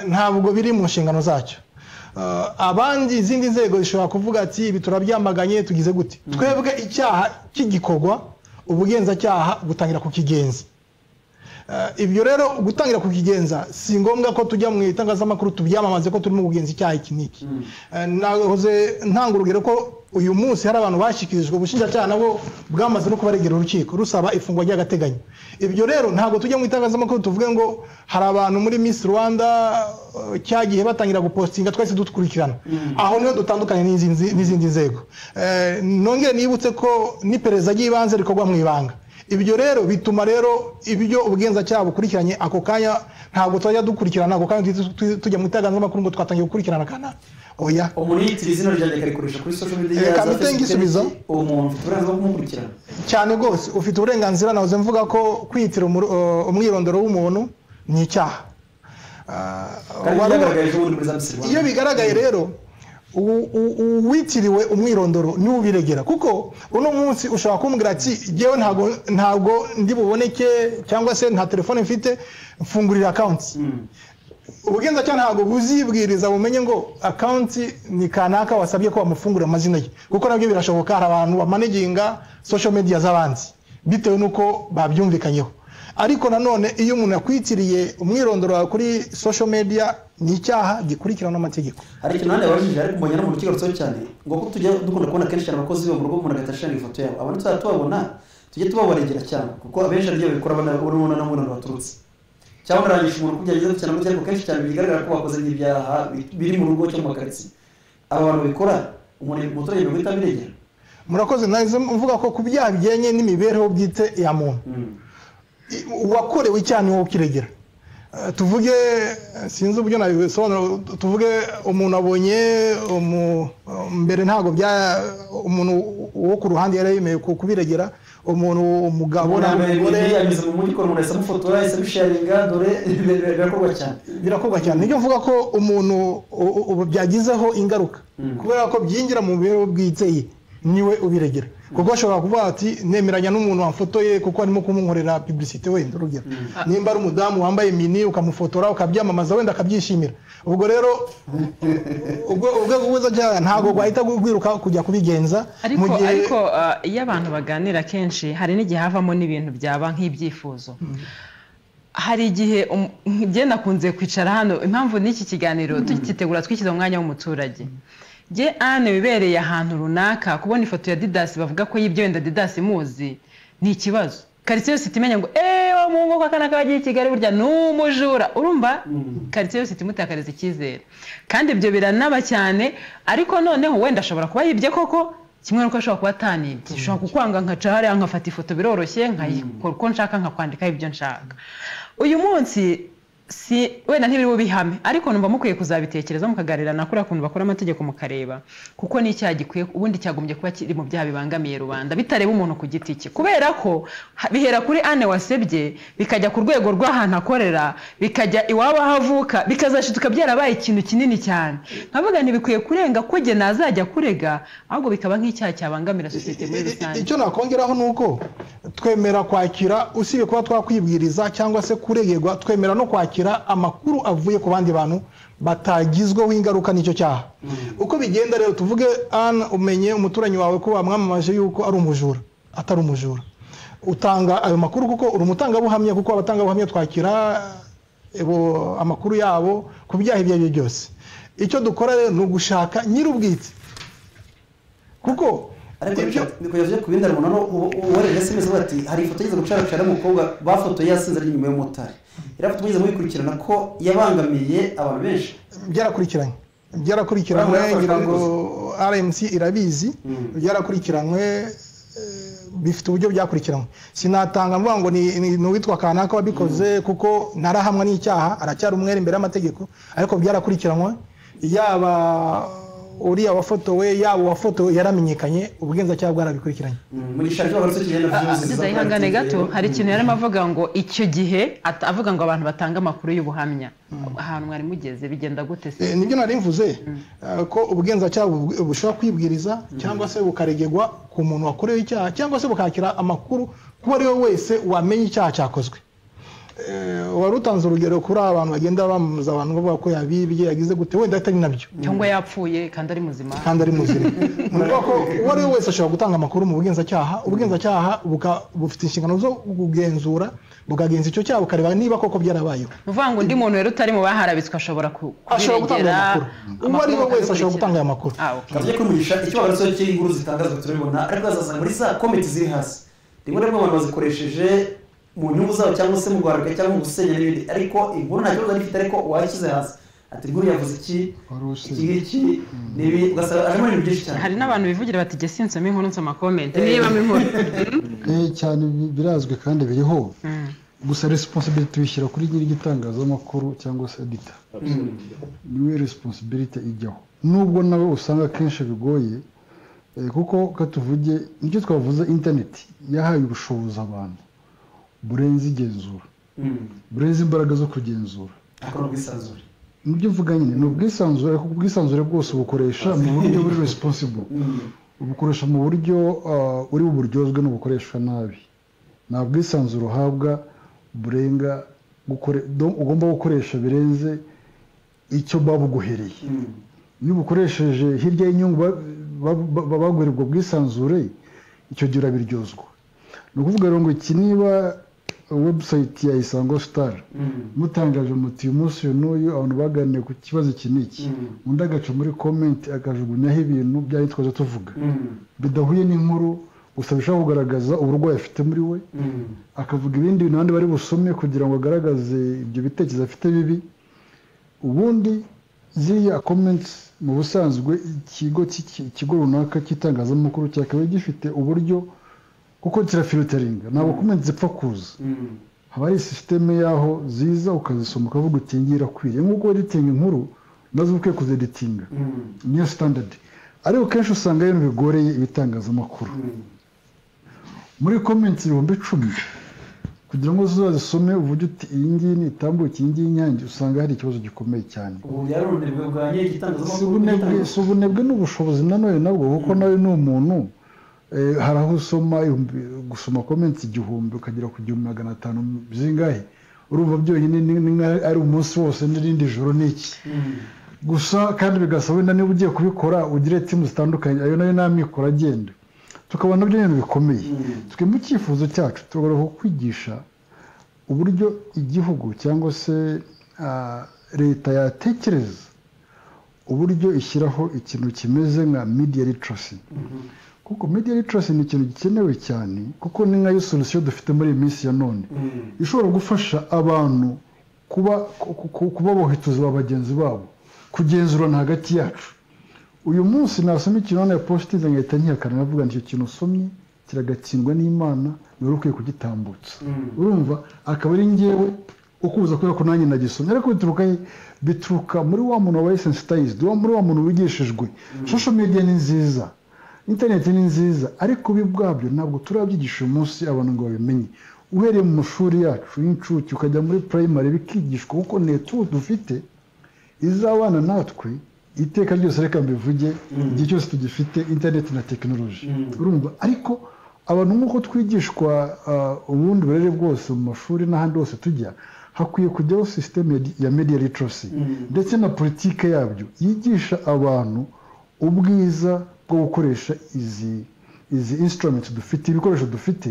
ntabwo biri mu nshingano zacyo abandi izindi nzego zishobora kuvuga ati ibi turabyamaganye tugize gute twebwe icyaha cy'igikorwa ubugenzacyaha butangira kukigenza ibyo rero gutangira kukigenza si ngombwa ko tujya mu itangazamakuru tubyamamaze ko turimo kugenza icyaha iki n'iki nahoze ntanga urugero ko uyu munsi hari abantu bashyikirijwe ubushinjacyaha nabo bwamaze no kubaregera urukiko rusaba ifungwa ry'agateganyo ibyo rero ntabwo tujya mu itangazamakuru tuvuge ngo hari abantu muri Miss Rwanda cyagiye batangira gupostinga twese dukurikirana aho niho dutandukanye n'izindi nzego nongere nibutse ko n'iperereza ry'ibanze rikorwa mu ibanga ibyo rero bituma rero ibyo ubugenzacyaha bukurikiranye ako kanya ntabwo twajya dukurikirana ako kanya tujya mu itangazamakuru ngo twatangiye gukurikirana kana oya umuntu yitira izina ryanjye akarikoresha kuri social media kamite ngisubizo umuntu ufite uburenganzira bwo kumukurikirana cyane rwose ufite uburenganzira nahoze mvuga ko kwitira umwirondoro w'umuntu ni icyaha iyo bigaragaye rero uwitiriwe umwirondoro niwe ubiregera kuko uno munsi ushobora kumbwira ati yewe ntabwo ndi buboneke cyangwa se nta telefone mfite mfungurira account ubugenzacyaha ntabwo buzibwiriza bumenye ngo account ni kanaka wasabye ko bamufungurira amazina ye kuko nabyo birashoboka hari abantu bamanaginga social media z'abandi bitewe nuko babyumvikanyeho ariko nanone iyo umuntu yakwitiriye umwirondoro kuri social media ni icyaha gikurikirana n'amategeko hari ikintu nande wabajije ariko mbonye no mu rukiko rutso cyane ngo ko tujya dukunda kubona kenshi cyane abakozi bo mu rugo umuntu agatashanga ifoto yabo abantu tuzatubabona tujye tubabaregera cyane kuko abenshi ariyo bikora urabona no mu baturutse cyangwa narangisha umuntu kugerageza cyane mu cyangwa kenshi cyane bigaragara ko bakoze ibyaha biri mu rugo cyo mu karitsiye aba bantu bikora umuntu muturage no guhita biregera murakoze naze mvuga ko ku byaha bijyanye n'imibereho bwite ya muntu uwakorewe icyaha niwo ukiregera tuvuge sinzi uburyo nabisobanura tuvuge umuntu abonye mbere ntabwo bya umuntu wo ku ruhande yari yemeye kubiregera umuntu umugabo n'umugore yanyuze mu mujyi ko umuntu yasa mufotora yasa bisharinga dore birakorwa cyane nibyo mvuga ko umuntu byagizeho ingaruka kubera ko byinjira mu mibereho bwite ye niwe ubiregera kuko ashobora kuvuga ati nemeranya n'umuntu wamfotoye kuko arimo kumunkorera publicité wenda urugero nimba ari umudamu wambaye mini ukamufotora ukabyamamaza wenda akabyishimira ubwo rero ubwo cyane ntago gwahita gwiruka kujya kubigenza ariko iyo abantu baganira kenshi hari n'igihe havamo n'ibintu byaba nk'ibyifuzo hari igihe njye nakunze kwicara hano impamvu n'iki kiganiro tugitegura twishyize mu mwanya w'umuturage je ane bibereye ahantu runaka kubona ifoto ya Didas bavuga ko yibyo wenda Didas muzi ni ikibazo quartier yose itimenya ngo wa mungu kwa kana kagiye Kigali burya n'umujura urumva quartier yose imutakariza ikizere kandi ibyo biranaba cyane ariko noneho wenda ashobora kuba yibye koko kimwe nuko ashobora kuba atanibye ashobora kukwanga nkaca hariya nkafata ifoto biroroshye nkayikora uko nshaka nkakwandika ibyo nshaka uyu munsi si wenda ntibiri bubihame ariko numva mukwiye kuzabitekereza mukagarira nakuri akuntu bakora amategeko mukareba kuko ni icyaha gikwiye ubundi cyagombye kuba kiri mu byaha bibangamiye rubanda bitareba umuntu ku giti cye kubera ko bihera kuri Anne wasebye bikajya ku rwego rw'ahantu akorera bikajya iwabo havuka bikazashituka byarabaye ikintu kinini cyane nkavuga ntibikwiye kurenga ko je nazajya kurega ahubwo bikaba nk'icyaha cyabangamira societe muri rusange icyo nakongeraho nuko twemera kwakira usibe kuba twakwibwiriza cyangwa se kuregerwa twemera no kwakira amakuru avuye ku bandi bantu batagizweho ingaruka n'icyo cyaha uko bigenda rero tuvuge umenye umuturanyi wawe ko wamwamamaje yuko ari umujura atari umujura utanga ayo makuru kuko uri umutangabuhamya kuko abatangabuhamya twakira amakuru yabo ku byaha ibyo aribyo byose icyo dukora rero ni ugushaka nyir'ubwite kuko ariko bikoze ku bindi arimo uwareze SMS bati hari ifoto yize gucara n'umukobwa bafotoye yasinze ari inyuma y'umutare irafoto mwize mubikurikirana ko yabangamiye abantu benshi byarakurikiranywe ngira ngo RMC irabizi byarakurikiranywe bifite uburyo byakurikiranywe sinatanga mvuga ngo ni uwitwa kanaka wabikoze kuko narahamwe n'icyaha aracyari umwere imbere y'amategeko ariko byarakurikiranywe yaba uriya wafotowe yabo wafotowe yaramenyekanye ubugenzacyaha bwarabikurikiranye ihangane gato hari ikintu yarimo avuga ngo icyo gihe avuga ngo abantu batanga amakuru y'ubuhamya ahantu mwari mugeze bigenda gute se nibyo nari mvuze ko ubugenzacyaha bushobora kwibwiriza cyangwa se bukaregegwa ku muntu wakorewe icyaha cyangwa se bukakira amakuru kuba ari we wese wamenye icyaha cyakozwe wari utanze urugero kuri abantu bagenda bamamaza abantu bavuga ko yabibye yagize gute wenda atari nabyo cyangwa yapfuye kandi ari muzima nuko ko uwo ari we wese ashobora gutanga amakuru mu ubugenzacyaha bufite inshingano zo kugenzura bukagenza icyo cyaha bukareba niba koko byarabayeho uvuga ngo undi muntu rero utari mu baharabitswe ashobora gutanga amakuru uwo ari we wese ashobora gutanga aya makuru kavuye kumugisha icyo bagarutse cy'inkuru zitangazwa turabibona ariko azasanga muri za comment ziri hasi rimwe rimwe abantu bazikoresheje mu nyungu zabo cyangwa se mu guharabika cyangwa mu gusenya n'ibindi ariko inkuru nta kibazo ifite ariko wayishyize hasi ati inkuru yavuze iki nibi ugasanga arimo ibintu byinshi cyane hari n'abantu bivugira bati jye sinsoma inkuru nsoma comment niba inkuru cyane birazwi kandi biriho gusa responsibility bishyira kuri nyiri igitangazamakuru cyangwa se editor niwe responsibility ijyaho nubwo nawe usanga kenshi bigoye kuko katuvuge nicyo twavuze internet yahaye ubushobozi abantu burenze igenzura burenze imbaraga zo kugenzura nibyo mvuga nyine ni ubwisanzure ariko ubwisanzure bwose bukoresha mu buryo buri responsible ubukoresha mu buryo uri buburyozwe n'ubukoreshwa nabi nta bwisanzure uhabwa burenga ugomba gukoresha birenze icyo babuguhereye iyo ubukoresheje hirya y'inyungu baguhereye ubwo bwisanzure icyo gihe urabiryozwa ni ukuvuga rero ngo iki niba website ya Isango Star mutangaje muti uyu munsi n'uyu abantu baganiriye ku kibazo iki n'iki undi agaca muri comment akajugunyaho ibintu byari twaje tuvuga bidahuye n'inkuru gusa bishobora kugaragaza uburwayi afite muri we akavuga ibindi bintu abandi bari busome kugira ngo agaragaze ibyo bitekerezo afite bibi ubundi ziriya comments mu busanzwe ikigo runaka cy'itangazamakuru cyakabaye gifite uburyo kuko kirafilteringa ntabwo comment zipfa kuza haba ari systeme yaho ziza ukazisoma ukavuga uti ngira kwiriye nk'uko editing inkuru nazo ukwiye kuzeditinga niyo standard ariko kenshi usanga ibintu bigoreye ibitangazamakuru muri comments 10,000 kugira ngo uzazisome uvuge uti iyi ngiyi nitambuke iyi ngiyi inyange usanga hari ikibazo gikomeye cyane ubu byari ubunebwe bwa nyiri si ubunebwe n'ubushobozi nanone nabwo kuko nawe ni umuntu hari aho usoma gusoma comments 1000 ukagera ku 1500 zingahe urumva byonyine ni ari umunsi wose n'irindi joro niki gusa kandi bigasaba wenda niba ugiye kubikora ugire timu zitandukanye ayo nayo namikora agenda tukabona byo ibintu bikomeye twe mu cyifuzo cyacu tugomba kwigisha uburyo igihugu cyangwa se leta yatekereza uburyo ishyiraho ikintu kimeze nka media literacy kuko media literacy ni ikintu gikenewe cyane kuko ni nka solution dufite muri iyi minsi ya none ishobora gufasha abantu kuba bohituza bagenzi babo kugenzurana hagati yacu uyu munsi nasoma ikintu na positive ngahita nkihakana navuga icyo kintu usomye kiragatsindwa n'Imana nari ukwiye kugitambutsa urumva akaba ari ngewe ukubuza kubera ko nanjye nagisomye ariko bituruka muri wa muntu wabaye sensitized muri wa muntu wigishijwe social media ni nziza internet ni nziza ariko bibwabyo ntabwo turabyigisha umunsi abantu ngo babimenye uhereye mu mashuri yacu y'incuke ukajya muri primary bikigishwa kuko netu dufite izabana natwe iteka ryose reka mbivuge igihe cyose tugifite internet na technology urumva ariko abantu nk'uko twigishwa ubundi burere bwose mu mashuri n'ahandi hose tujya hakwiye kujyaho system ya media literacy ndetse na politike yabyo yigisha abantu ubwiza bwo gukoresha izi instruments dufite ibikoresho dufite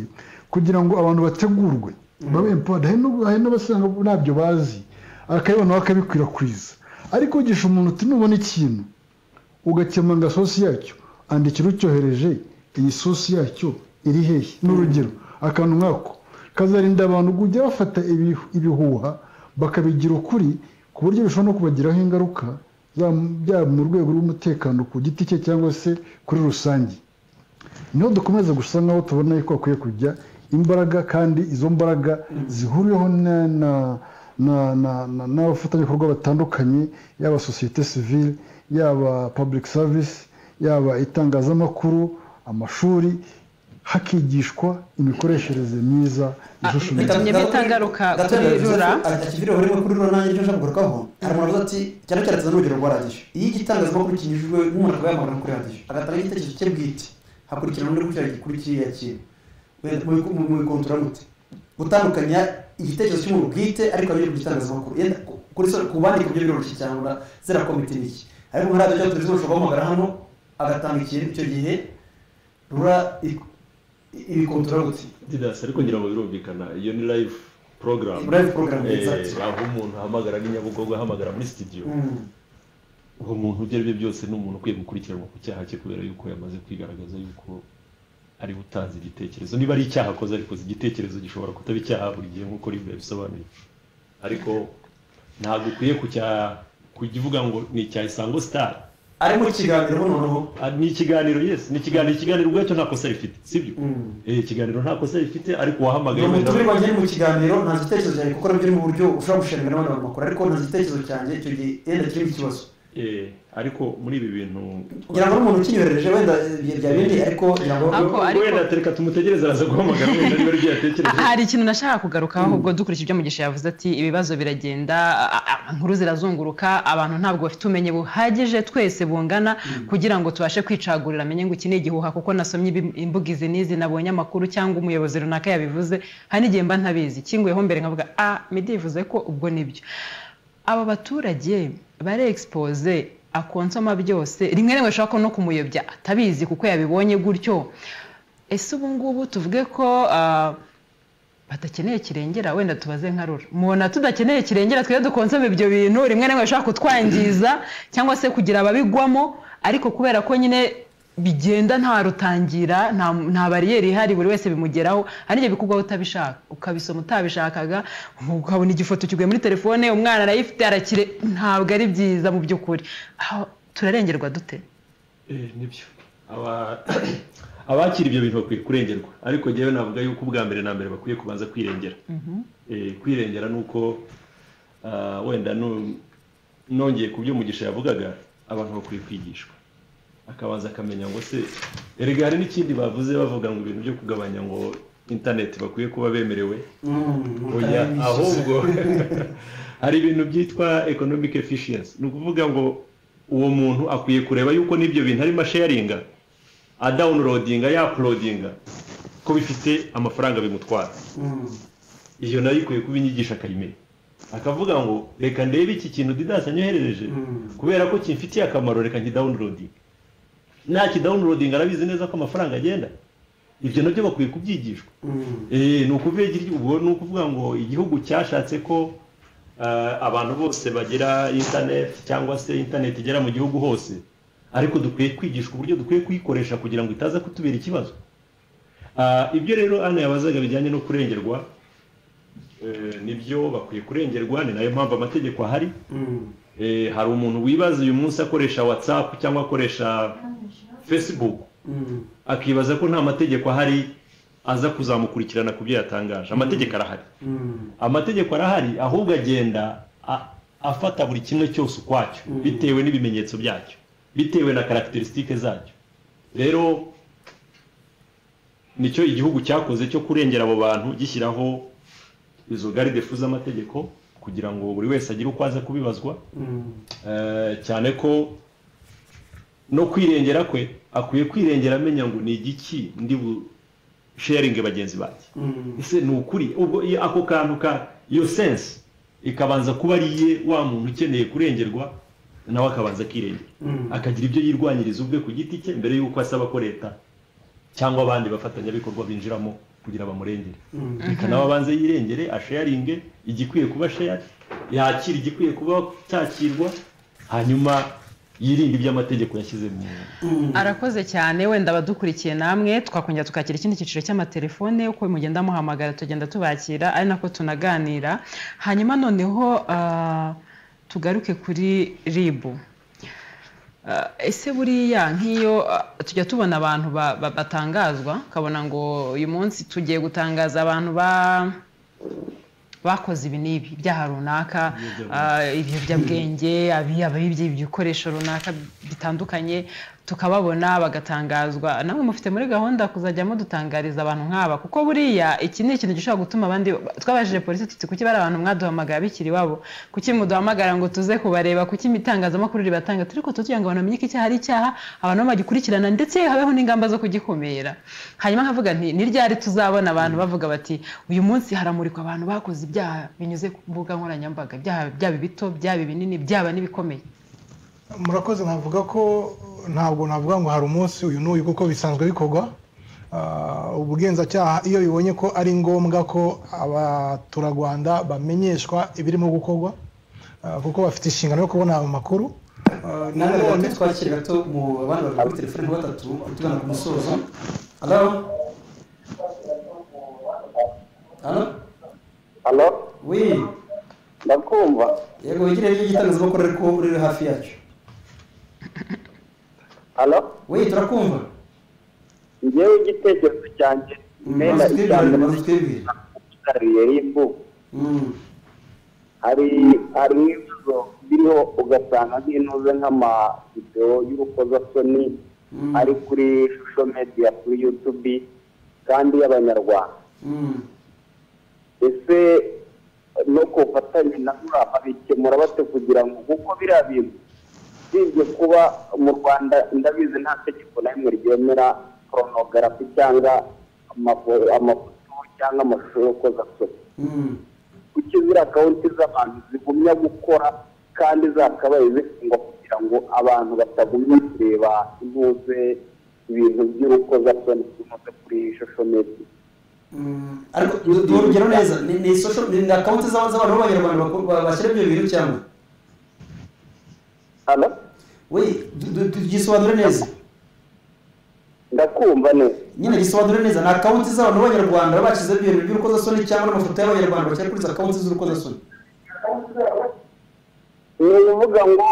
kugira ngo abantu bategurwe babe empowered hari n'abasanga nabyo bazi akayibona bakabikwirakwiza ariko ugisha umuntu uti nubona ikintu ugakemanga sosi yacyo andikira ucyohereje iyi sosi yacyo iri hehe n'urugero akantu nkako kazarinda abantu kujya bafata ibihuha bakabigira ukuri ku buryo bishobora no kubagiraho ingaruka byaba mu rwego rw'umutekano ku giti cye cyangwa se kuri rusange niho dukomeza gusa nkaho tubona yuko hakwiye kujya imbaraga kandi izo mbaraga zihuriyeho n'abafatanyabikorwa batandukanye yaba sosiyete sivile yaba public service yaba itangazamakuru amashuri hakigishwa imikoreshereze myiza bitumye bitangaruka kuri rura akivire urimo kuri rura nanjye cyo nshaka kugarukaho hari umuntu avuga ati cyane cyane n'urugero rwa radiyo iyo igitangazamakuru kinyujijwe nk'umuntu akaba yamagana kuri radiyo agatanga igitekerezo cye bwite hakurikirana n'undi kuri kiriya kintu mu kontora mute gutandukanya igitekerezo cy'umuntu bwite ariko ari igitangazamakuru ku bandi ku byo biroroshye cyangwa zera komite niki ariko nka radiyo cyangwa televiziyo ushobora guhamagara hano agatanga ikintu icyo gihe rura ibikontora gute didasi ariko ngira ngo birumvikana iyo ni live program aho umuntu ahamagara n'inyabugogo ahamagara muri studio uwo muntu ibyo aribyo byose ni umuntu ukwiye gukurikiranwa ku cyaha cye kubera yuko yamaze kwigaragaza yuko ari utanze igitekerezo niba ari icyaha akoze ariko igitekerezo gishobora kutaba icyaha buri gihe nk'uko ribe bisobanuye ariko ntabwo ukwiye kukivuga ngo ni icya Isango Star ari mu kiganiro noneho ni ikiganiro ni ikiganiro ubwacyo nta kosa rifite sibyo ikiganiro nta kosa rifite ariko wahamagaye wenda turi bagende mu kiganiro nta gitekerezo cyanjye kuko biri mu buryo ushobora gushinga n'abandi bakora ariko nta gitekerezo cyanjye icyo gihe yenda kirimo ikibazo ariko muri ibi bintu kugira ngo umuntu ukinyohereje wenda bya bindi ariko wenda tereka tumutegereze araza guhamagara wenda niba ari byatekereje hari ikintu nashaka kugarukaho ahubwo dukurikije ibyo Mugisha yavuze ati ibibazo biragenda inkuru zirazunguruka abantu ntabwo bafite umenye buhagije twese bungana kugira ngo tubashe kwicagurira amenye ngo iki ni igihuha kuko nasomye imbuga izi n'izi nabonye amakuru cyangwa umuyobozi runaka yabivuze hari n'igihe mba ntabizi kinguyeho mbere nkavuga media ivuze ko ubwo nibyo aba baturage bare expose akonsoma byose rimwe rimwe ashaka no kumuyobya atabizi kuko yabibonye gutyo ese ubu ngubu tuvuge ko batakeneye kirengera wenda tubaze nkarura mubona tudakeneye kirengera twe dukonsoma ibyo bintu rimwe rimwe ashaka kutwangiza cyangwa se kugira ababigwamo ariko kubera ko nyine bigenda nta rutangira nta bariyeri ihari buri wese bimugeraho hari igihe bikugwaho utabishaka ukabisoma utabishakaga ukabona igifoto kiguye muri telefone umwana arayifite arakire ntabwo ari byiza mu by'ukuri turarengerwa dute nibyo abakira ibyo bintu bakwiye kurengerwa ariko njyewe navuga yuko ubwa mbere na mbere bakwiye kubanza kwirengera kwirengera nuko wenda nongeye ku byo Mugisha yavugaga abantu bakwiye kwigishwa akabanza akamenya ngo se erega hari n'ikindi bavuze bavuga ngo ibintu byo kugabanya ngo internet bakwiye kuba bemerewe oya ahubwo hari ibintu byitwa economic efficiency ni ukuvuga ngo uwo muntu akwiye kureba yuko n'ibyo bintu arimo sharinga downloadinga ya uploadinga ko bifite amafaranga bimutwara iyo nayo ikwiye kuba inyigisha akayimenya akavuga ngo reka ndebe iki kintu Didas anyoherereje kubera ko kimfitiye akamaro reka nkidownloading nta kidownloading arabizi neza ko amafaranga agenda ibyo nabyo bakwiye kubyigishwa ni ukuvuga ngo igihugu cyashatse ko abantu bose bagira internet cyangwa se internet igera mu gihugu hose ariko dukwiye kwigishwa uburyo dukwiye kuyikoresha kugira ngo itaza kutubera ikibazo ibyo rero ana yabazaga bijyanye no kurengerwa nibyo bakwiye kurengerwa ni nayo mpamvu amategeko ahari hari umuntu wibaza uyu munsi akoresha WhatsApp cyangwa akoresha Facebook akibaza ko nta mategeko ahari aza kuzamukurikirana ku byo yatangaje amategeko arahari amategeko arahari ahubwo agenda afata buri kimwe cyose ukwacyo bitewe n'ibimenyetso byacyo bitewe na characteristics zacyo rero nicyo igihugu cyakoze cyo kurengera abo bantu gishyiraho izo garde fous z'amategeko kugira ngo buri wese agire uko aza kubibazwa cyane ko no kwirengera kwe akwiye kwirengera amenya ngo ni igiki ndi bu sharing bagenzi bake ese ni ukuri ubwo ako kantu ka iyo sense ikabanza kuba ariye wa muntu ukeneye kurengerwa nawe akabanza kirengera akagira ibyo yirwanyiriza ubwe ku giti cye mbere yuko asaba ko leta cyangwa abandi bafatanya bikorwa binjiramo kugira bamurengere reka nawe abanze yirengere asharinge igikwiye kuba share yakira igikwiye kuba cyakirwa hanyuma yirinde iby'amategeko yashyize mu arakoze cyane wenda abadukurikiye namwe twakongera tukakira ikindi cyiciro cy'amatelefone uko mugenda muhamagara tugenda tubakira ari nako tunaganira hanyuma noneho tugaruke kuri RIB ese buriya nk'iyo tujya tubona abantu batangazwa kabona ngo uyu munsi tugiye gutangaza abantu bakoze ibi n'ibi ibyaha runaka ibiyobyabwenge abibye ibikoresho runaka bitandukanye tukababona bagatangazwa namwe mufite muri gahunda kuzajya mudutangariza abantu nk'aba kuko buriya iki ni ikintu gishobora gutuma abandi twabajije polisi tuti kuki bari abantu mwaduhamagara bikiri wabo kuki muduhamagara ngo tuze kubareba kuki imitangazamakuru ribatanga turiko tugira ngo abantu bamenye ko icyaha ari icyaha abantu bagikurikirana ndetse habeho n'ingamba zo kugikumira hanyuma nkavuga nti ni ryari tuzabona abantu bavuga bati uyu munsi haramurikwa abantu bakoze ibyaha binyuze ku mbuga nkoranyambaga byaba bito byaba binini byaba n'ibikomeye murakoze navuga ko ntabwo navuga ngo hari umunsi uyu n'uyu kuko bisanzwe bikorwa ubugenzacyaha iyo bibonye ko ari ngombwa ko abaturarwanda bamenyeshwa ibirimo gukorwa kuko bafite inshingano yo kubona amakuru nanone twakira gato mu bandi bari kuri telefone batatu tugana ku musozo Halo oui ndakumva yego wigire igitangazamakuru ariko uri hafi yacu Halo oui turakumva ngewe igitekerezo cyanjye mena cyane kariye RIB hari ibibazo biriho ugasanga nk'intuze nk'amavideo y'urukozasoni ari kuri social media kuri YouTube kandi y'abanyarwanda ese no kufatanya na muraba bikemura bate kugira ngo kuko biriya bintu bije kuba mu Rwanda ndabizi nta tegeko na rimwe ryemera pornography cyangwa amafoto cyangwa amashusho yo kozasoni kuki ziriya akawunti z'abantu zigumya gukora kandi zakabaye zifungwa kugira ngo abantu batagumya kureba intuze ibintu by'urukozasoni bimaze kuri social media ariko urugero neza ni social ni akawunti z'abantu b'abanyarwanda bashyira ibyo bintu cyangwa Halo oui tugisobanure neza ndakumva neza nyine gisobanure neza na akawunti z'abantu b'abanyarwanda bashize ibintu by'urukozasoni cyangwa amafoto y'abanyarwanda bashyira kuri za akawunti z'urukozasoni ni ukuvuga ngo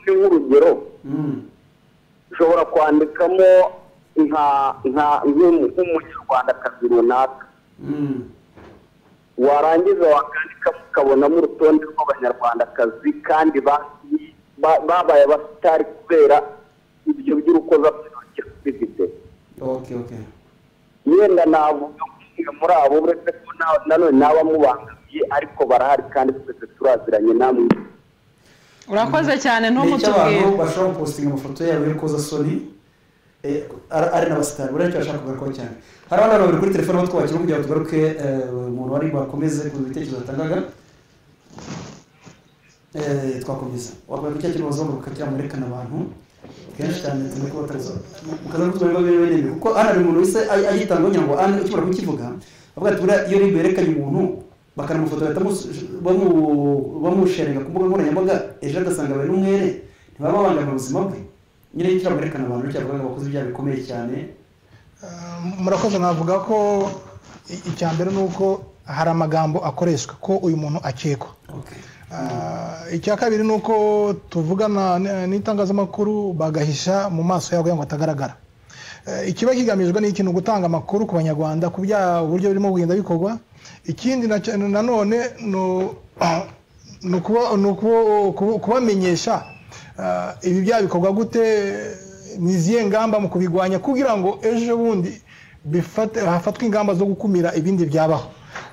nk'urugero ushobora kwandikamo nk'umunyarwandakazi runaka warangiza wakandikamo ukabonamo urutonde rw'abanyarwandakazi kandi babaye abasitari kubera ibyo by'urukozasoni okay yenda navuga muri abo uretse ko nanone n'abamubangamiye ariko barahari kandi twese turaziranye namwe. urakoze cyane ntumutubwire abantu bashobora postinga amafoto yabo y'ukoza soni ari n'abasitari buriya icyo bashaka kugarukaho cyane. hari abana babiri kuri telefone batwakira kugira ngo tugaruke umuntu wari bakomeze ku bitekerezo batangaga. Twakomeza wabwira ko cyakiri bazo bakakira mwerekana abantu kenshi cyane turi ko batazo mukaza kutwemba bene kuko ana ari umuntu wese ayitanga ngo ana ukibara kukivuga bavuga ati buriya iyo uri berekanye umuntu bakanamufoto bamusharinga ku mbuga nkoranyambaga ejo agasanga bari n'umwere ntibaba bangana ubuzima bwe nyine icyo mwerekana abantu cyavuga ngo bakoze ibyaha bikomeye cyane. Murakoze navuga ko icya mbere nuko hari amagambo akoreshwa ko uyu muntu akekwa. Icya kabiri nuko tuvugana n'itangazamakuru bagahisha mu maso yabo ngo atagaragara. Ikiba kigamijwe ni ikintu gutanga amakuru ku banyarwanda ku bya uburyo birimo kugenda bikorwa. Ikindi nanone no kubamenyesha ibi bya bikorwa gute niziye ngamba mu kubigwanya kugira ngo ejo bundi hafatwe ingamba zo gukumira ibindi byabaho.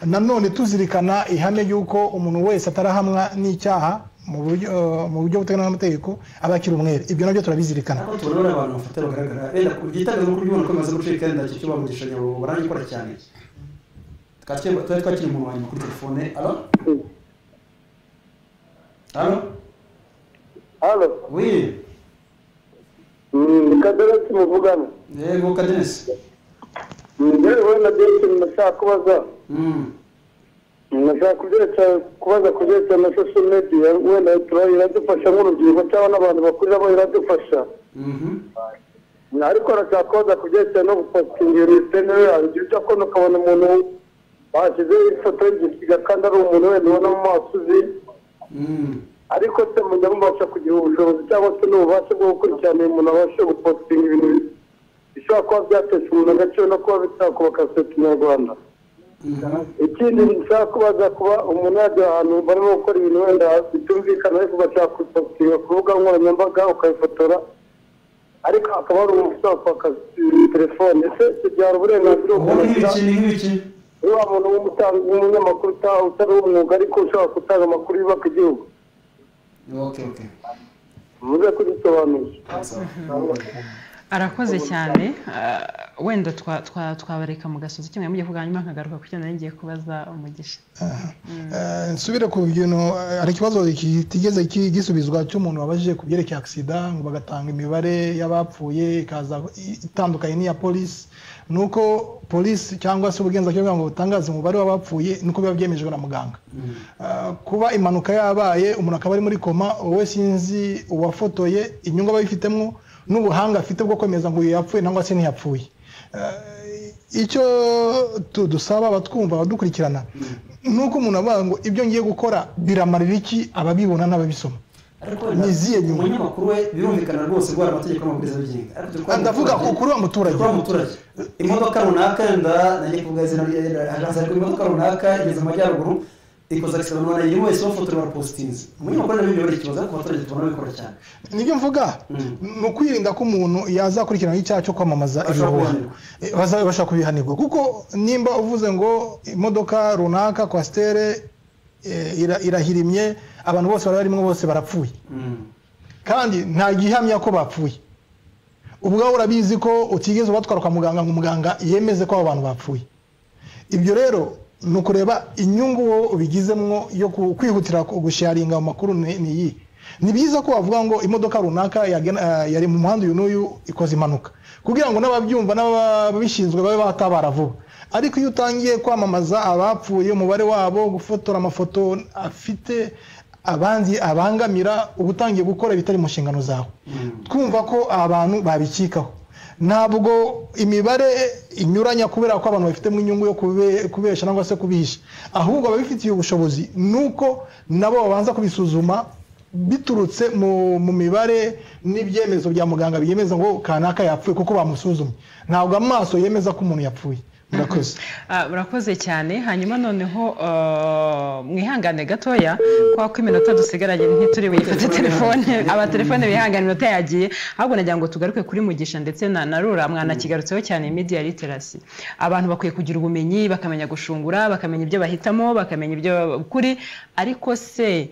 Nanone tuzirikana ihame yuko umuntu wese atarahamwa n'icyaha mu buryo buteganywa n'amategeko abakira umwere. Ibyo nabyo turabizirikana. Ariko tubona abantu bafata bagaragara benda kugitangaza ko bibona ko bimaze gucika kandi ntacyo cyo bamugishanya abo barangikora cyane. Twakiri umuntu wanyuma kuri telefone. Allo oui Kadenesi muvugana. Yego Kadenesi. Ndewe na Denise ndashaka kubaza. Ndashaka kubaza kugeza na social media wenda iradufasha nk'urubyiruko cyangwa n'abantu bakurira bo iradufasha. Ariko ndashaka kubaza kugeza no gupostinga lisitene yawe cyo ko ukabona umuntu bashyize ifoto y'igisiga kandi ari umuntu wenda ubona mu maso uzi. Ariko se mujya mubasha kugira ubushobozi cyangwa se n'ububasha bwo gukurikirana umuntu abasha gupostinga ibintu bishobora kuba byatesha umuntu agaciro no kuba bitakubaka sosiyete nyarwanda. Ikindi nshaka kubaza kuba umuntu yajya ahantu barimo gukora ibintu wenda bitumvikana ariko ugashaka kupostinga ku rubuga nkoranyambaga ukabifotora ariko akaba ari umuntu ushobora kwaka telefone. Ese byari uburenganzira bwo wa muntu w'umunyamakuru utari uw'umwuga ariko ushobora gutanga amakuru yubaka igihugu. Muze kugisobanura. Arakoze cyane wenda twabareka mu gasozi kimwe mugiye kuvuga nyuma nkagaruka kuko nari ngiye kubaza umugisha. Nsubire ku bintu ari kibazo kitigeze gisubizwa cy'umuntu wabaje kubyerekeye accident ngo bagatanga imibare y'abapfuye ikaza itandukanye n'iya police. Nuko polisi cyangwa se ubugenzacyaha ngo butangaze umubare w'abapfuye nuko biba byemejwe na muganga. Kuba impanuka yabaye umuntu akaba ari muri koma wowe sinzi uwafotoye inyungu abifitemo n'ubuhanga afite bwo kwemeza ngo yapfuye nangwa se ntiyapfuye. Icyo dusaba abatwumva abadukurikirana nuko umuntu avuga ngo ibyo ngiye gukora biramarira iki ababibona n'ababisoma. Niziye nyuma umunyamakuru we birumvikana rwose rwara amategeko n'amabwiriza bigenga. Ndavuga ko kuri wa muturage imodoka runaka yenda nagiye kuvuga izina hagaze ku imodoka runaka igeze mu majyaruguru ikoza accident none yimo wese bafotora postinze. Umunyamakuru nawe bibera ikibazo ku baturage tubona bikora cyane. Nibyo mvuga no kwirinda ko umuntu yazakurikirana icyaha cyo kwamamaza ibihuha bashaka kubihanirwa kuko nimba uvuze ngo imodoka runaka kwastere irahirimye abantu bose bari barimo bose barapfuye kandi nta gihamya ko bapfuye. Ubwo urabizi ko utigeze batwara kwa muganga ngo muganga yemeze ko abo bantu bapfuye. Ibyo rero no kureba inyungu ubigizemwo yo kwihutira gusharinga amakuru ni biza ko bavuga ngo imodoka runaka yari mu muhanda uyu n'uyu ikoze impanuka kugira ngo n'ababyumva n'ababishinzwe babe batabara vuba. Ariko iyo utangiye kwamamaza abapfuye umubare wabo gufotora amafoto afite abandi abangamira ubutangiye gukora bitari mu nshingano zawe twumva ko abantu babikikaho. Ntabwo imibare inyuranya kubera ko abantu bafitemo inyungu yo kubesha nangwa se kubihisha ahubwo ababifitiye ubushobozi nuko nabo babanza kubisuzuma biturutse mu mibare n'ibyemezo bya muganga biyemeza ngo kanaka yapfuye kuko bamusuzumye. Ntabwo amaso yemeza ko umuntu yapfuye murakoze cyane hanyuma noneho mwihangane gatoya kwa ko iminota dusigaranye ntituri buyifate telefone abatelefone bihangane iminota yagiye ahubwo nagira ngo tugaruke kuri Mugisha ndetse na Rura mwana kigarutseho cyane media literacy abantu bakwiye kugira ubumenyi bakamenya gushungura bakamenya ibyo bahitamo bakamenya ibyo kuri ariko se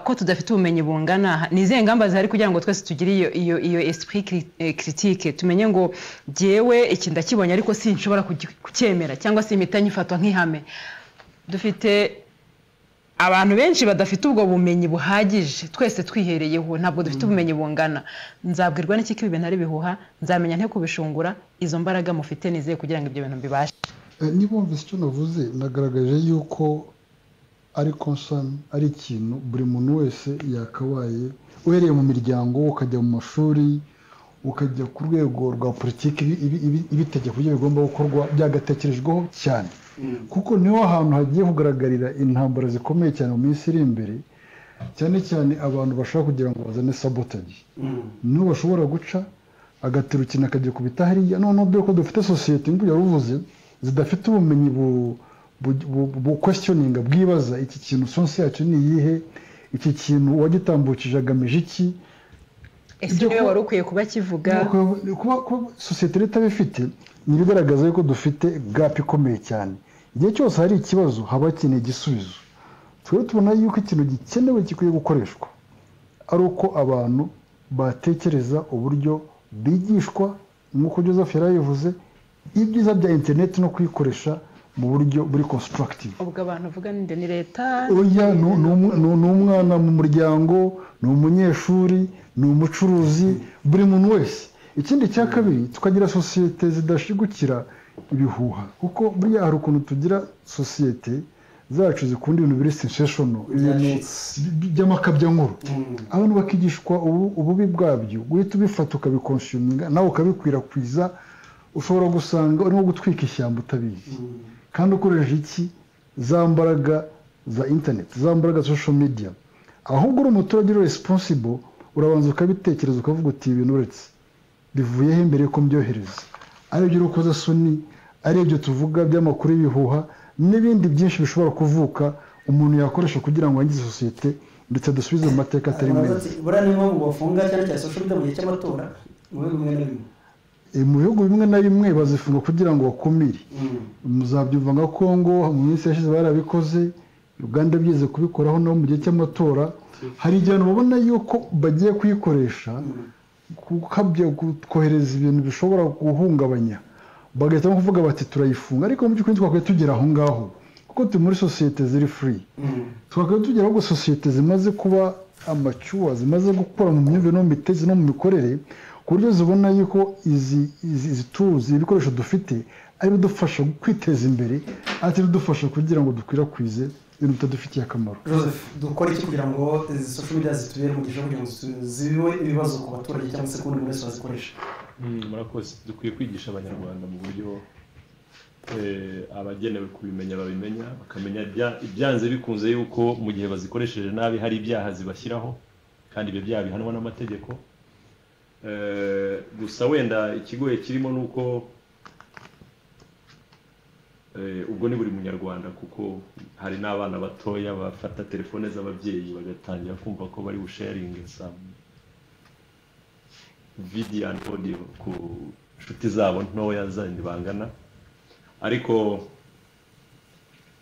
ko tudafite ubumenyi bungana nize ngamba zihari kugira ngo twese tugire iyo esprit critique tumenye ngo jewe iki ndakibonye ariko sinshobora kucyemera cyangwa se imitanye ifatwa nk'ihame dufite abantu benshi badafite ubwo bumenyi buhagije twese twihereyeho ntabwo dufite ubumenyi bungana nzabwirwa n'iki ko ibintu ari bihuha nzamenya nte kubishungura izo mbaraga mufite nizeye kugira ngo ibyo bintu bibashe niba wumvise icyo navuze nagaragaje yuko ari concern ari ikintu buri muntu wese yakabaye uhereye mu miryango ukajya mu mashuri ukajya ku rwego rwa politiki ibitegeko byo bigomba gukorwa byagatekerejweho cyane kuko niho hantu hagiye kugaragarira intambara zikomeye cyane mu minsi iri imbere cyane cyane abantu bashaka kugira ngo bazane sabotage niho bashobora guca agatera ikintu akajya kubita hariya noneho dore ko dufite sosiyete nk'uko yaruvuze zidafite ubumenyi bu questioning bwibaza iki kintu sonse yacu ni iyihe iki kintu wagitambukije agamije iki ese niwe wari ukwiye kuba kivuga kuba sosiyete leta bifite ni bigaragaza yuko dufite gap ikomeye cyane igihe cyose hari ikibazo haba hakeneye igisubizo twe tubona yuko ikintu gikenewe gikwiye gukoreshwa ari uko abantu batekereza uburyo bigishwa nk'uko Joseph yarayivuze ibyiza bya internet no kuyikoresha mu buryo buri constructive ubwo abantu uvuga ni leta oya ni umwana mu muryango ni umunyeshuri ni umucuruzi buri muntu wese ikindi cya kabiri tukagira sosiyete zidashigukira ibihuha kuko buriya hari ukuntu tugira sosiyete zacu zikunda ibintu biri sensational ibintu by'amakabyankuru abantu bakigishwa ububi bwabyo guhita ubifata ukabikonsuminga nawe ukabikwirakwiza ushobora gusanga urimo gutwika ishyamba utabizi kandi ukoresheje iki za mbaraga za internet za mbaraga social media ahubwo uri umuturage uri responsible urabanza ukabitekereza ukavuga uti ibintu uretse bivuyeho imbere yuko mbyohereza ari ibyo ukoze soni ari ibyo tuvuga by'amakuru y'ibihuha n'ibindi byinshi bishobora kuvuka umuntu yakoresha kugira ngo yangize sosiyete ndetse dusubize mu mateka atari meza buriya niyo mpamvu bafunga cyane cyane social media mu gihe cy'amatora mu bihugu bimwe na bimwe bazifunga kugira ngo bakumire muzabyumva nka Kongo mu minsi yashize barabikoze Uganda byize kubikoraho no mu gihe cy'amatora hari igihe babona yuko bagiye kuyikoresha kukabya kohereza ibintu bishobora guhungabanya bagahita kuvuga bati turayifunga ariko mu by'ukuri twakwiye tugera aho ngaho kuko turi muri sosiyete ziri free twakwiye tugera aho sosiyete zimaze kuba amacyuwa zimaze gukora mu myumvire no mu mitekerereze no mu mikorere ku buryo zibona yuko izi tools ibikoresho dufite ari bidufasha kwiteza imbere ati bidufasha kugira ngo dukwirakwize ibintu bitadufitiye akamaro. Joseph dukora iki kugira ngo izi social media zitubere mu gihe kugira ngo zibe ibibazo ku baturage cyangwa se ku buri wese wazikoresha? Murakoze dukwiye kwigisha abanyarwanda mu buryo abagenewe kubimenya babimenya bakamenya ibyanze bikunze yuko mu gihe bazikoresheje nabi hari ibyaha zibashyiraho kandi ibyo byaha bihanwa n'amategeko. Gusa wenda ikigoye kirimo nuko ubwo ni buri munyarwanda kuko hari n'abana batoya bafata telefone z'ababyeyi bagatangira kumva ko bari busharinge some video and audio ku nshuti zabo ntoya zandi bangana ariko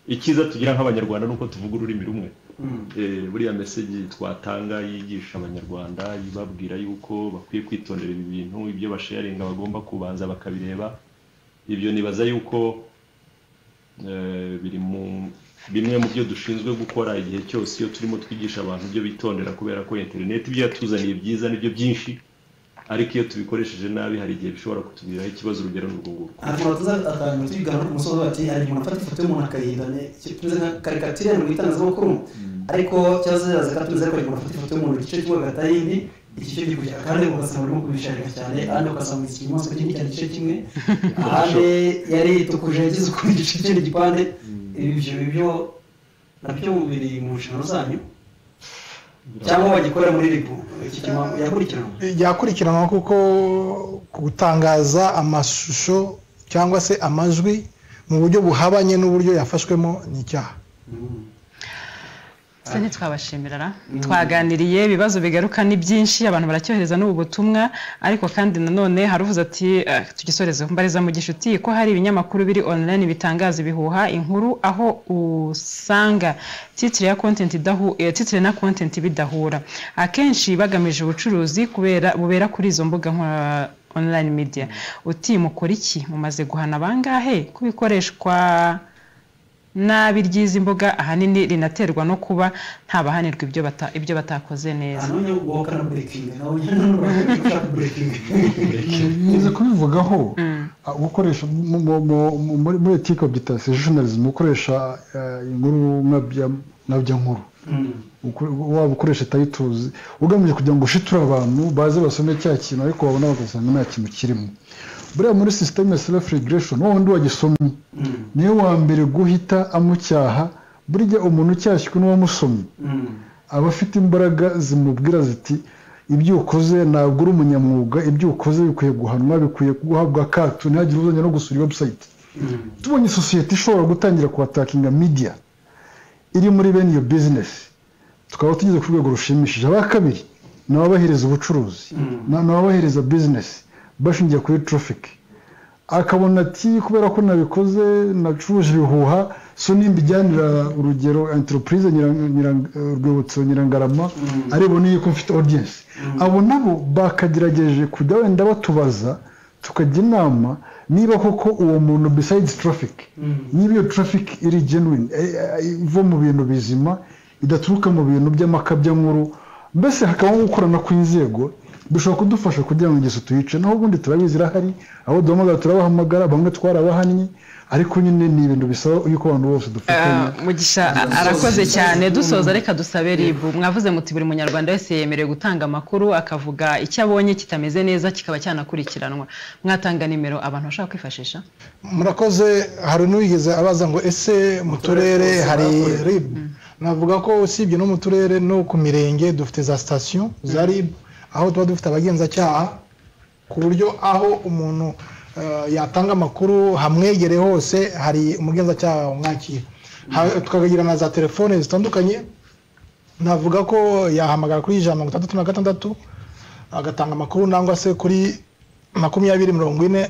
icyiza tugira nk'abanyarwanda nuko tuvuga ururimi rumwe. Buriya message twatanga yigisha abanyarwanda ibabwira yuko bakwiye kwitondera ibi bintu ibyo basharinga bagomba kubanza bakabireba. Ibyo nibaza yuko biri mu bimwe mu byo dushinzwe gukora igihe cyose iyo turimo twigisha abantu ibyo bitondera kubera ko internet ibyo yatuzaniye byiza nibyo byinshi ariko iyo tubikoresheje nabi hari igihe bishobora kutugiraho ikibazo urugero n'urwunguko. Hanyuma tuzatangira tubigana ku musozo bati hari umuntu afata ifoto y'umuntu akayihindane tuze nka karikatire mu itangazamakuru ariko cyazaza katuze ko umuntu afata ifoto y'umuntu igice kimwe gatari indi igice gikurikira kandi ugasanga urimo kubisharika cyane kandi ugasanga iki kimonso kindi cyane igice kimwe ahandi yari tukuje yagize ku igice cy'indi gipande ibyo nabyo biri mu nshingano zanyu cyangwa bagikorera muri ribu yakurikiranwa kuko gutangaza amashusho cyangwa se amajwi mu buryo buhabanye n'uburyo yafashwemo n'icyaha. se ntitwabashimira twaganiriye ibibazo bigaruka ni byinshi abantu baracyohereza n'ubu butumwa ariko kandi nanone haruvuze ati tugisoreze mbariza mu gishuti ko hari ibinyamakuru biri online bitangaza ibihuha inkuru aho usanga titre ya content titre na content bidahura akenshi bagamije ubucuruzi bubera kuri izo mbuga online media uti mukora iki mumaze guhana bangahe kubikoreshwa nabi ry'izi mboga ahanini rinaterwa no kuba ntabahanirwa ibyo batakoze neza. nize kubivugaho gukoresha muri ethique of journalism ukoresha inkuru nkabya nkuru waba ukoresha titles ugamije kugira ngo ushiture abantu baze basome cya kintu ariko babona bagasanga nta kintu kirimo. Buriya muri system ya self regulation wundi wagisomye niwe wa mbere guhita amucyaha burya umuntu cyashywe n'uwamusomye aba afite imbaraga zimubwira ziti ibyo ukoze ntabwo uri umunyamwuga ibyo ukoze bikwiye guhanwa bikwiye guhabwa akato ntihagire uzongera no gusura website. Tubonye society ishobora gutangira kuatakinga media iri muri bene iyo business tukaba tugeze ku rwego rushimishije. Aba kabiri n'abahereza ubucuruzi n'abahereza business bashingiye kuri traffic akabona ati kubera ko nabikoze nacuruje ibihuha so nimbijyanira urugero entreprise Rwibutso Nyirangarama ariboneye ko mfite audience abo nabo bakagerageje kujya wenda batubaza tukajya inama niba koko uwo muntu besides traffic niba iyo traffic iri genuine iva mu bintu bizima idaturuka mu bintu by'amakabya nkuru mbese hakaba gukorana kw'inzego bishobora kudufasha kugira ngo ingeso tuyice naho ubundi turabizi irahari aho duhamagara turabahamagara bamwe twarabahannye ariko nyine ni ibintu bisaba yuko abantu bose dufatanya. Mugisha arakoze cyane dusoza reka dusabe ribu mwavuze muti buri munyarwanda wese yemerewe gutanga amakuru akavuga icyo abonye kitameze neza kikaba cyanakurikiranwa mwatanga nimero abantu bashaka kwifashisha. Murakoze hari n'uwigeze abaza ngo ese mu turere hari ribu navuga ko usibye no mu turere no ku mirenge dufite za station za ribu aho tuba dufite abagenzacyaha ku buryo aho umuntu yatanga amakuru hamwegere hose hari umugenzacyaha umwakira tukagira na za telefone zitandukanye navuga ko yahamagara kuri 166 agatanga amakuru nangwa se kuri 2040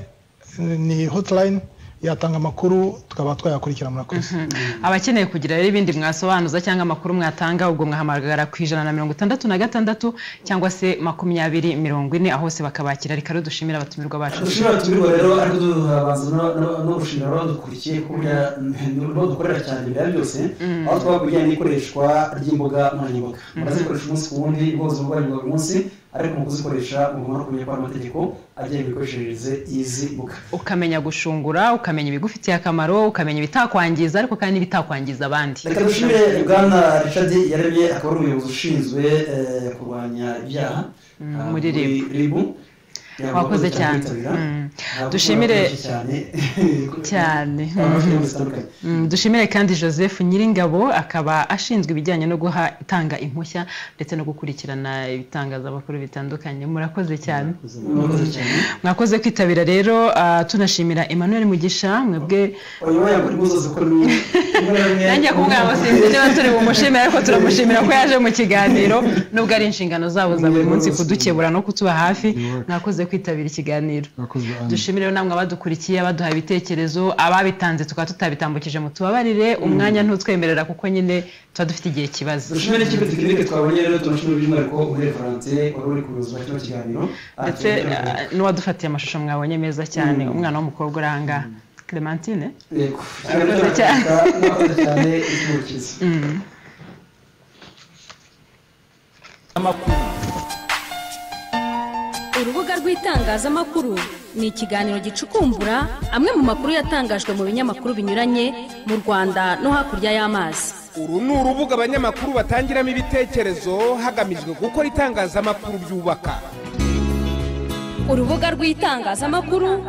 ni hotline yatanga amakuru tukaba twayakurikira murakoze. Abakeneye kugira rero ibindi mwasobanuza cyangwa amakuru mwatanga ubwo mwahamagara ku 166 cyangwa se 2040 aho se bakabakira reka dushimira abatumirwa bacu. Dushimira tumirwa rero ariko duhabanza no gushimira abadukurikiye kuburya no dukorera cyane bya byose aho twabwiye n'ikoreshwa ry'imboga nkoranyambaga murazikoresha umunsi ku wundi bose ubwo buri munsi ariko mu kuzikoresha mugomba kumenya ko amategeko agiye imikoreshereze izi mbuga ukamenya gushungura ukamenya ibigufitiye akamaro ukamenya ibitakwangiza ariko kandi ibitakwangiza abandi. Reka dushimire Bwana Richard Yaremye akaba ari umuyobozi ushinzwe kurwanya ibyaha muri ribu wakoze cyane dushimire cyane dushimire kandi Joseph Nyiringabo akaba ashinzwe ibijyanye no gutanga impushya ndetse no gukurikirana ibitangazamakuru bitandukanye. Murakoze cyane mwakoze kwitabira rero tunashimira Emmanuel Mugisha mwebwe nanjye kumwabo sinzi niba turi bumushimira ariko turamushimira ko yaje mu kiganiro nubwo ari inshingano zabo za buri munsi kudukebura no kutuba hafi. Mwakoze kwitabira ikiganiro dushimire namwe abadukurikiye abaduha ibitekerezo ababitanze tukaba tutabitambukije mutubabarire umwanya ntutwemerera kuko nyine tuba dufite igihe kibazo. Dushimire ikigo tekinike twabonye rero tunashimira by'umwihariko umureferanse wari uri kuyoboza kino kiganiro ndetse n'uwadufatiye amashusho mwabonye meza cyane umwana w'umukobwa uranga Clementine yego cyane ikimukiza amakuru. Urubuga rw'itangazamakuru ni ikiganiro gicukumbura amwe mu makuru yatangajwe mu binyamakuru binyuranye mu Rwanda no hakurya y'amazi. Uru ni urubuga abanyamakuru batangiramo ibitekerezo hagamijwe gukora itangazamakuru byubaka. Urubuga rw'itangazamakuru